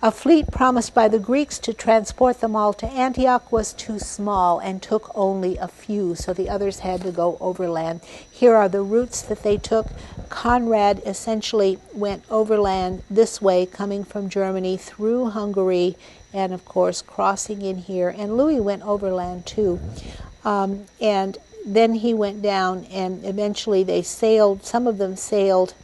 A fleet promised by the Greeks to transport them all to Antioch was too small and took only a few, so the others had to go overland. Here are the routes that they took. Conrad essentially went overland this way, coming from Germany through Hungary, and of course crossing in here. And Louis went overland too. And then he went down, and eventually they sailed. Some of them sailed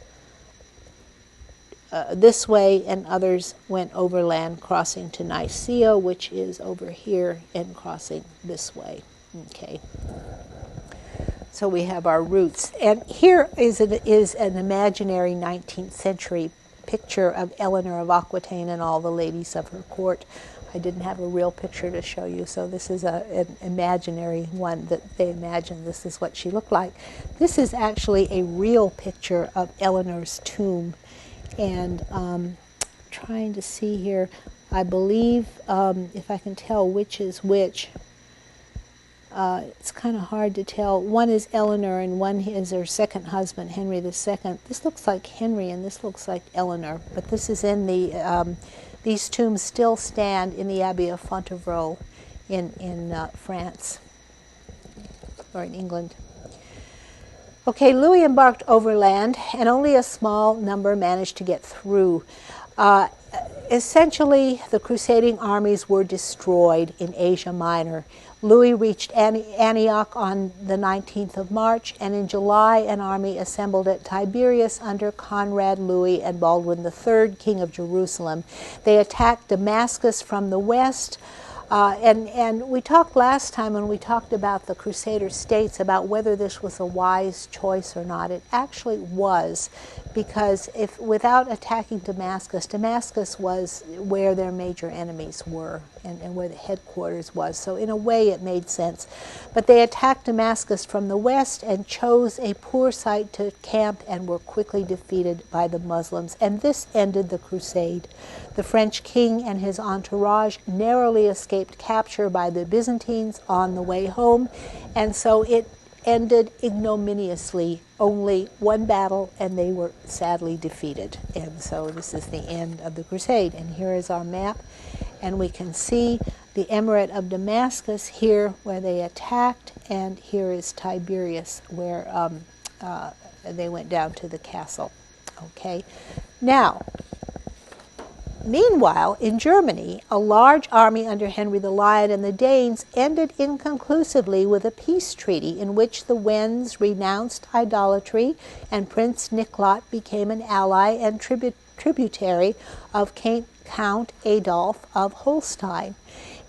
this way, and others went overland, crossing to Nicaea, which is over here, and crossing this way. Okay. So we have our routes. And here is an imaginary 19th century picture of Eleanor of Aquitaine and all the ladies of her court. I didn't have a real picture to show you, so this is an imaginary one that they imagine this is what she looked like. This is actually a real picture of Eleanor's tomb. And trying to see here, I believe, if I can tell which is which, it's kind of hard to tell. One is Eleanor and one is her second husband, Henry II. This looks like Henry and this looks like Eleanor, but this is in the, these tombs still stand in the Abbey of Fontevraud in France, or in England. Okay, Louis embarked overland, and only a small number managed to get through. Essentially, the crusading armies were destroyed in Asia Minor. Louis reached Antioch on the 19th of March, and in July an army assembled at Tiberias under Conrad, Louis, and Baldwin III, king of Jerusalem. They attacked Damascus from the west. And we talked last time when we talked about the Crusader states about whether this was a wise choice or not. It actually was, because if without attacking Damascus, Damascus was where their major enemies were and where the headquarters was. So in a way it made sense. But they attacked Damascus from the west and chose a poor site to camp and were quickly defeated by the Muslims. And this ended the crusade. The French king and his entourage narrowly escaped capture by the Byzantines on the way home, and so it ended ignominiously. Only one battle, and they were sadly defeated. And so this is the end of the crusade. And here is our map, and we can see the Emirate of Damascus here where they attacked, and here is Tiberias where they went down to the castle. Okay, now, meanwhile, in Germany, a large army under Henry the Lion and the Danes ended inconclusively with a peace treaty in which the Wends renounced idolatry, and Prince Niklot became an ally and tributary of Count Adolf of Holstein.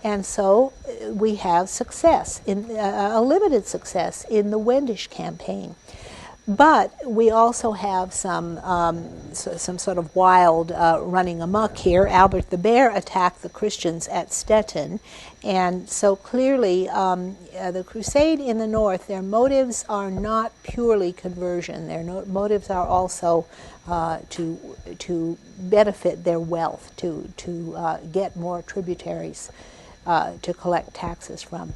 And so we have success, a limited success in the Wendish campaign. But we also have some sort of wild running amok here. Albert the Bear attacked the Christians at Stettin, and so clearly the crusade in the north, their motives are not purely conversion. Their motives are also to benefit their wealth, to get more tributaries to collect taxes from.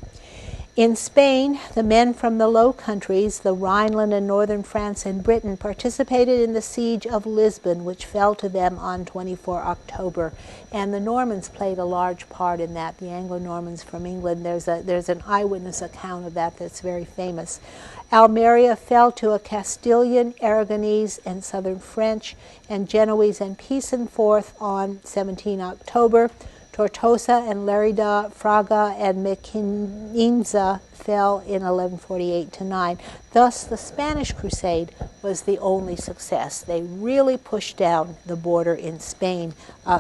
In Spain, the men from the Low Countries, the Rhineland and northern France and Britain, participated in the siege of Lisbon, which fell to them on 24 October. And the Normans played a large part in that, the Anglo-Normans from England. There's an eyewitness account of that that's very famous. Almeria fell to a Castilian, Aragonese, and southern French, and Genoese and Pisanforth on 17 October. Tortosa and Lerida, Fraga, and Mequinenza fell in 1148-9. Thus, the Spanish Crusade was the only success. They really pushed down the border in Spain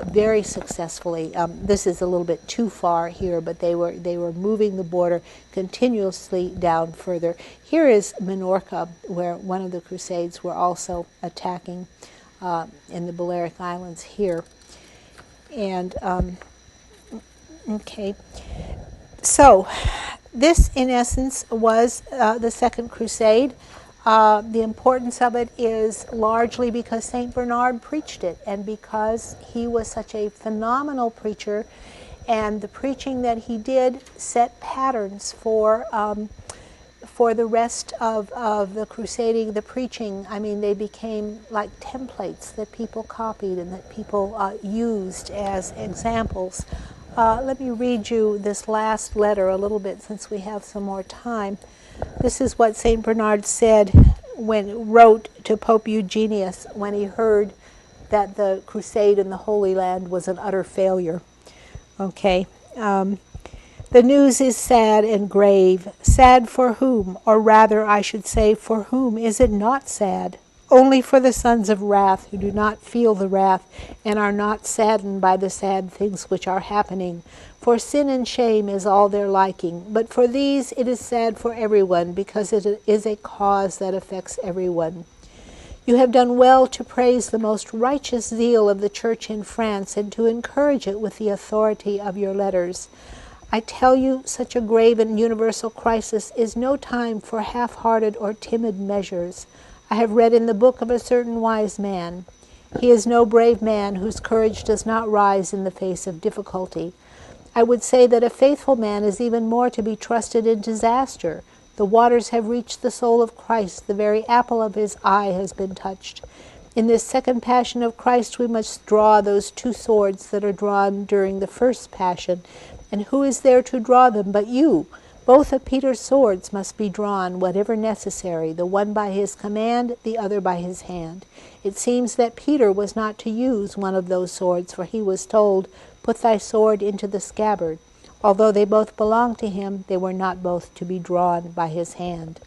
very successfully. This is a little bit too far here, but they were moving the border continuously down further. Here is Minorca, where one of the Crusades were also attacking in the Balearic Islands here. And okay, so this in essence was the Second Crusade. The importance of it is largely because St. Bernard preached it, and because he was such a phenomenal preacher, and the preaching that he did set patterns for the rest of the crusading, the preaching. I mean, they became like templates that people copied and that people used as examples. Let me read you this last letter a little bit since we have some more time. This is what St. Bernard said wrote to Pope Eugenius when he heard that the crusade in the Holy Land was an utter failure. Okay. The news is sad and grave. Sad for whom? Or rather, I should say, for whom is it not sad? Only for the sons of wrath who do not feel the wrath and are not saddened by the sad things which are happening. For sin and shame is all their liking. But for these it is sad for everyone, because it is a cause that affects everyone. You have done well to praise the most righteous zeal of the Church in France and to encourage it with the authority of your letters. I tell you, such a grave and universal crisis is no time for half-hearted or timid measures. I have read in the book of a certain wise man. He is no brave man whose courage does not rise in the face of difficulty. I would say that a faithful man is even more to be trusted in disaster. The waters have reached the soul of Christ. The very apple of his eye has been touched. In this second passion of Christ we must draw those two swords that are drawn during the first passion. And who is there to draw them but you? Both of Peter's swords must be drawn, whatever necessary, the one by his command, the other by his hand. It seems that Peter was not to use one of those swords, for he was told, "Put thy sword into the scabbard." Although they both belonged to him, they were not both to be drawn by his hand.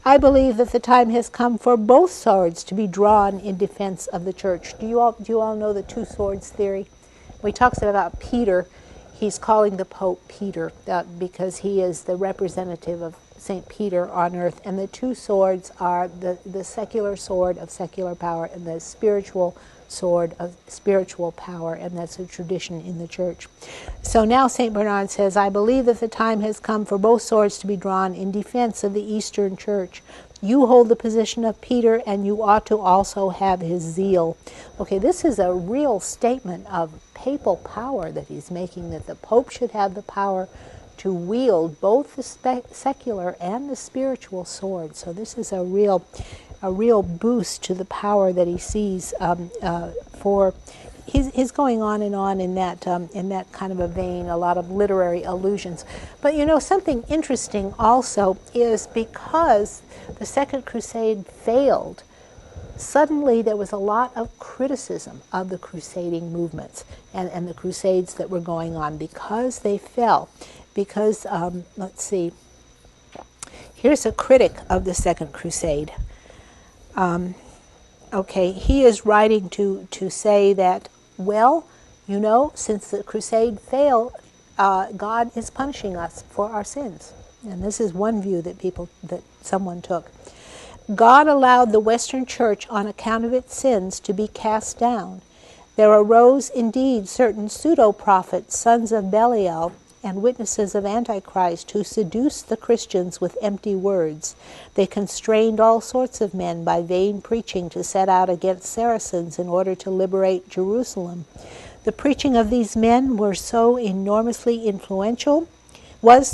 I believe that the time has come for both swords to be drawn in defense of the church. Do you all know the two swords theory? When he talks about Peter, he's calling the Pope Peter because he is the representative of St. Peter on earth. And the two swords are the secular sword of secular power and the spiritual sword of spiritual power, and that's a tradition in the church. So now St. Bernard says, I believe that the time has come for both swords to be drawn in defense of the Eastern Church. You hold the position of Peter, and you ought to also have his zeal. Okay, this is a real statement of papal power that he's making, that the Pope should have the power to wield both the secular and the spiritual sword. So this is a real boost to the power that he sees for. He's going on in that kind of a vein, a lot of literary allusions. But you know, something interesting also is because the Second Crusade failed, suddenly there was a lot of criticism of the crusading movements and the crusades that were going on because they fell. Because, let's see, here's a critic of the Second Crusade. Okay, he is writing to say that, well, you know, since the crusade failed, God is punishing us for our sins. And this is one view that someone took. God allowed the Western Church, on account of its sins, to be cast down. There arose indeed certain pseudo-prophets, sons of Belial, and witnesses of Antichrist, who seduced the Christians with empty words. They constrained all sorts of men by vain preaching to set out against Saracens in order to liberate Jerusalem. The preaching of these men was so enormously influential that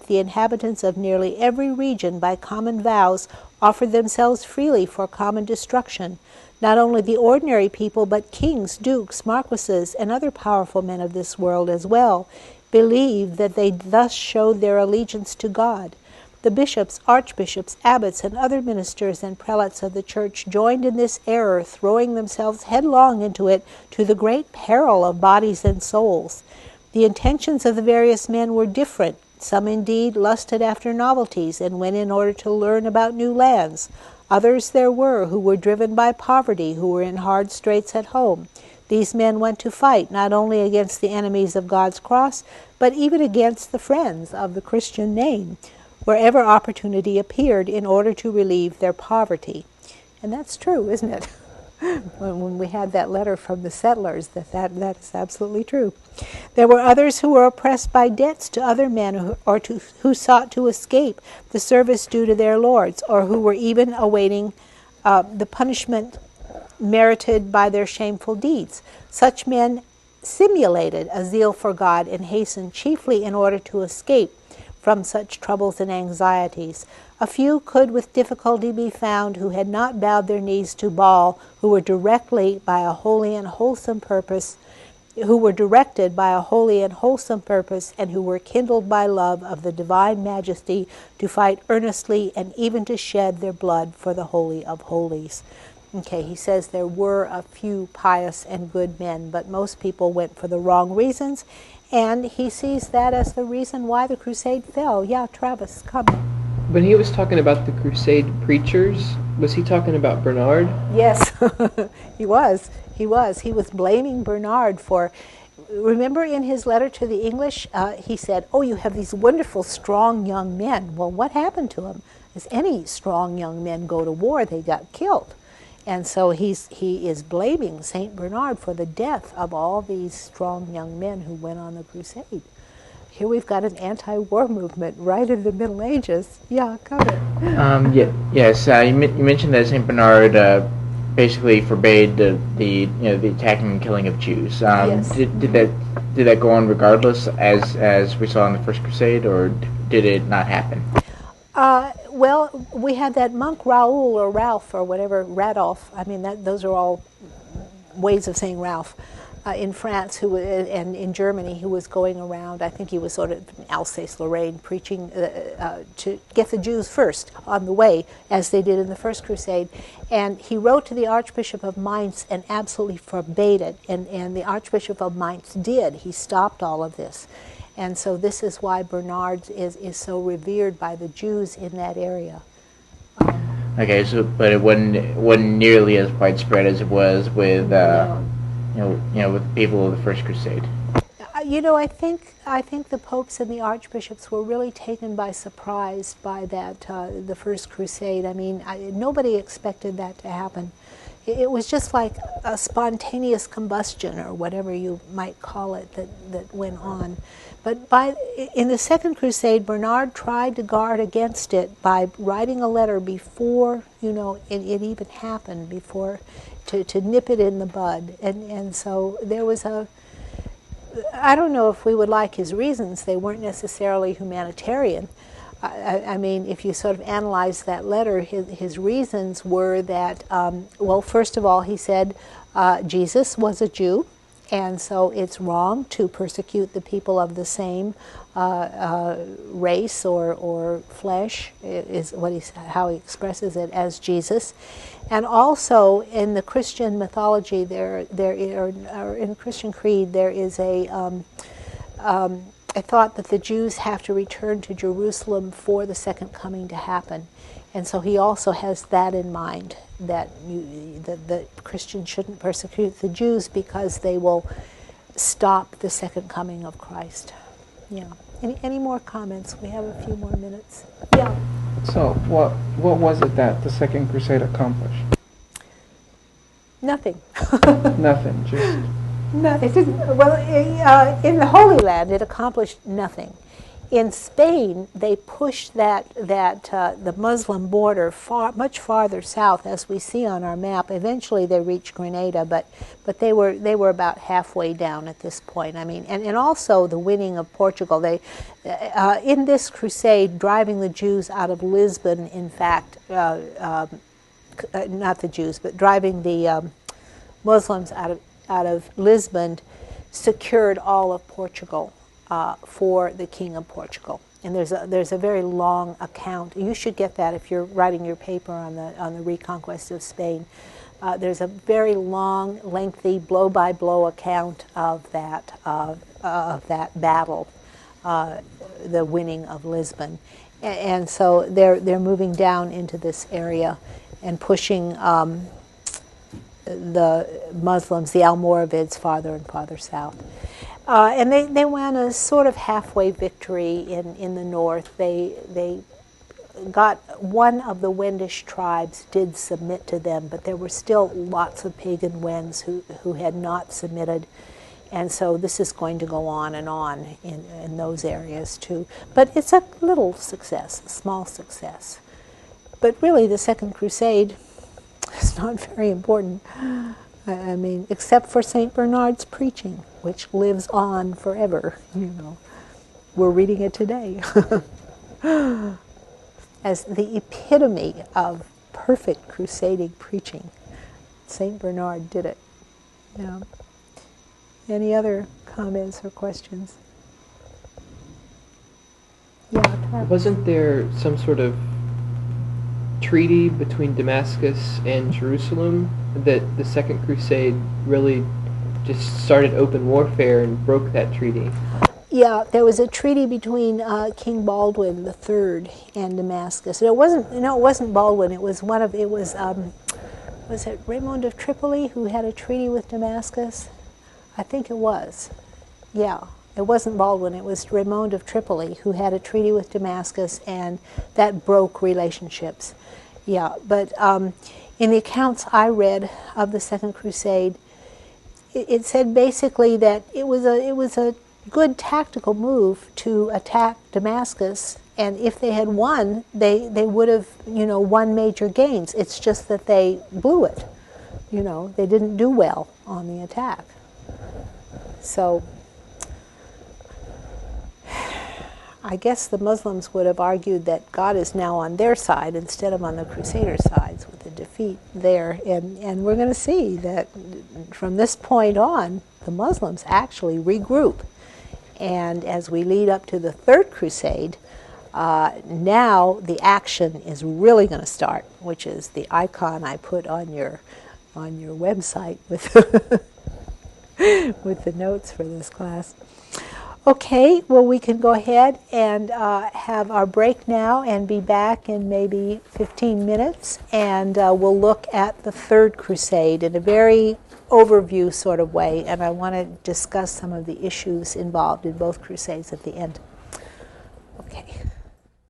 the inhabitants of nearly every region, by common vows, offered themselves freely for common destruction. Not only the ordinary people, but kings, dukes, marquises, and other powerful men of this world as well, believed that they thus showed their allegiance to God. The bishops, archbishops, abbots, and other ministers and prelates of the church joined in this error, throwing themselves headlong into it to the great peril of bodies and souls. The intentions of the various men were different. Some indeed lusted after novelties and went in order to learn about new lands. Others there were who were driven by poverty, who were in hard straits at home. These men went to fight not only against the enemies of God's cross, but even against the friends of the Christian name, wherever opportunity appeared, in order to relieve their poverty. And that's true, isn't it? When we had that letter from the settlers, that is absolutely true. There were others who were oppressed by debts to other men, who sought to escape the service due to their lords, or who were even awaiting the punishment merited by their shameful deeds. Such men simulated a zeal for God and hastened chiefly in order to escape from such troubles and anxieties. A few could with difficulty be found who had not bowed their knees to Baal, who were directed by a holy and wholesome purpose, and who were kindled by love of the divine majesty to fight earnestly and even to shed their blood for the Holy of Holies. Okay, he says there were a few pious and good men, but most people went for the wrong reasons, and he sees that as the reason why the crusade fell. Yeah, Travis, comment. When he was talking about the Crusade preachers, was he talking about Bernard? Yes, he was. He was. He was blaming Bernard for. Remember in his letter to the English, he said, "Oh, you have these wonderful, strong young men." Well, what happened to them? As any strong young men go to war, they got killed. And so he is blaming St. Bernard for the death of all these strong young men who went on the crusade. Here we've got an anti-war movement right in the Middle Ages. Yeah, comment. Yes. You mentioned that Saint Bernard basically forbade the attacking and killing of Jews. Yes. Did that go on regardless, as we saw in the First Crusade, or did it not happen? Well, we had that monk Raoul or Ralph or whatever, Radolf. I mean, those are all ways of saying Ralph. In France, and in Germany, who was going around. I think he was sort of in Alsace-Lorraine, preaching to get the Jews first on the way, as they did in the First Crusade. And he wrote to the Archbishop of Mainz and absolutely forbade it. And the Archbishop of Mainz did. He stopped all of this. And so this is why Bernard is so revered by the Jews in that area. Okay, but it wasn't nearly as widespread as it was with with people of the First Crusade. I think the popes and the archbishops were really taken by surprise by that the First Crusade. I mean, nobody expected that to happen. It was just like a spontaneous combustion, or whatever you might call it, that went on. But in the Second Crusade, Bernard tried to guard against it by writing a letter before it even happened, before to nip it in the bud. And so there was I don't know if we would like his reasons. They weren't necessarily humanitarian. I mean, if you sort of analyze that letter, his reasons were that, well, first of all, he said Jesus was a Jew, and so it's wrong to persecute the people of the same race or flesh, is how he expresses it, as Jesus. And also in the Christian mythology, or in the Christian creed, there is a thought that the Jews have to return to Jerusalem for the second coming to happen. And so he also has that in mind, that the Christians shouldn't persecute the Jews because they will stop the second coming of Christ. Yeah. Any more comments? We have a few more minutes. Yeah. So what was it that the Second Crusade accomplished? Nothing. Nothing, just... No, it didn't. Well, in the Holy Land, it accomplished nothing. In Spain, they pushed the Muslim border much farther south, as we see on our map. Eventually, they reached Grenada, but they were about halfway down at this point. I mean, and also the winning of Portugal. They in this crusade, driving the Jews out of Lisbon. In fact, not the Jews, but driving the Muslims out of Lisbon, secured all of Portugal for the King of Portugal. And there's a very long account. You should get that if you're writing your paper on the reconquest of Spain. There's a very long, lengthy, blow-by-blow account of that battle, the winning of Lisbon. And so they're moving down into this area and pushing the Muslims, the Almoravids, farther and farther south. And they won a sort of halfway victory in the north. They got one of the Wendish tribes did submit to them, but there were still lots of pagan Wends who had not submitted. And so this is going to go on and on in those areas too. But it's a little success, a small success. But really the Second Crusade is not very important. I mean, except for St. Bernard's preaching, which lives on forever, We're reading it today as the epitome of perfect crusading preaching. St. Bernard did it. Yeah. Any other comments or questions? Yeah, Travis. Wasn't there some sort of treaty between Damascus and Jerusalem that the Second Crusade really just started open warfare and broke that treaty. Yeah, there was a treaty between King Baldwin III and Damascus. It wasn't Baldwin. It was was it Raymond of Tripoli who had a treaty with Damascus? I think it was. Yeah, it wasn't Baldwin. It was Raymond of Tripoli who had a treaty with Damascus, and that broke relationships. Yeah, but in the accounts I read of the Second Crusade, it said basically that it was a good tactical move to attack Damascus, and if they had won, they would have won major gains. It's just that they blew it. They didn't do well on the attack. So I guess the Muslims would have argued that God is now on their side instead of on the Crusader sides with the defeat there. And we're going to see that from this point on, the Muslims actually regroup. And as we lead up to the Third Crusade, now the action is really going to start, which is the icon I put on your website with with the notes for this class. Okay, well, we can go ahead and have our break now and be back in maybe 15 minutes, and we'll look at the Third Crusade in a very overview sort of way, and I want to discuss some of the issues involved in both crusades at the end.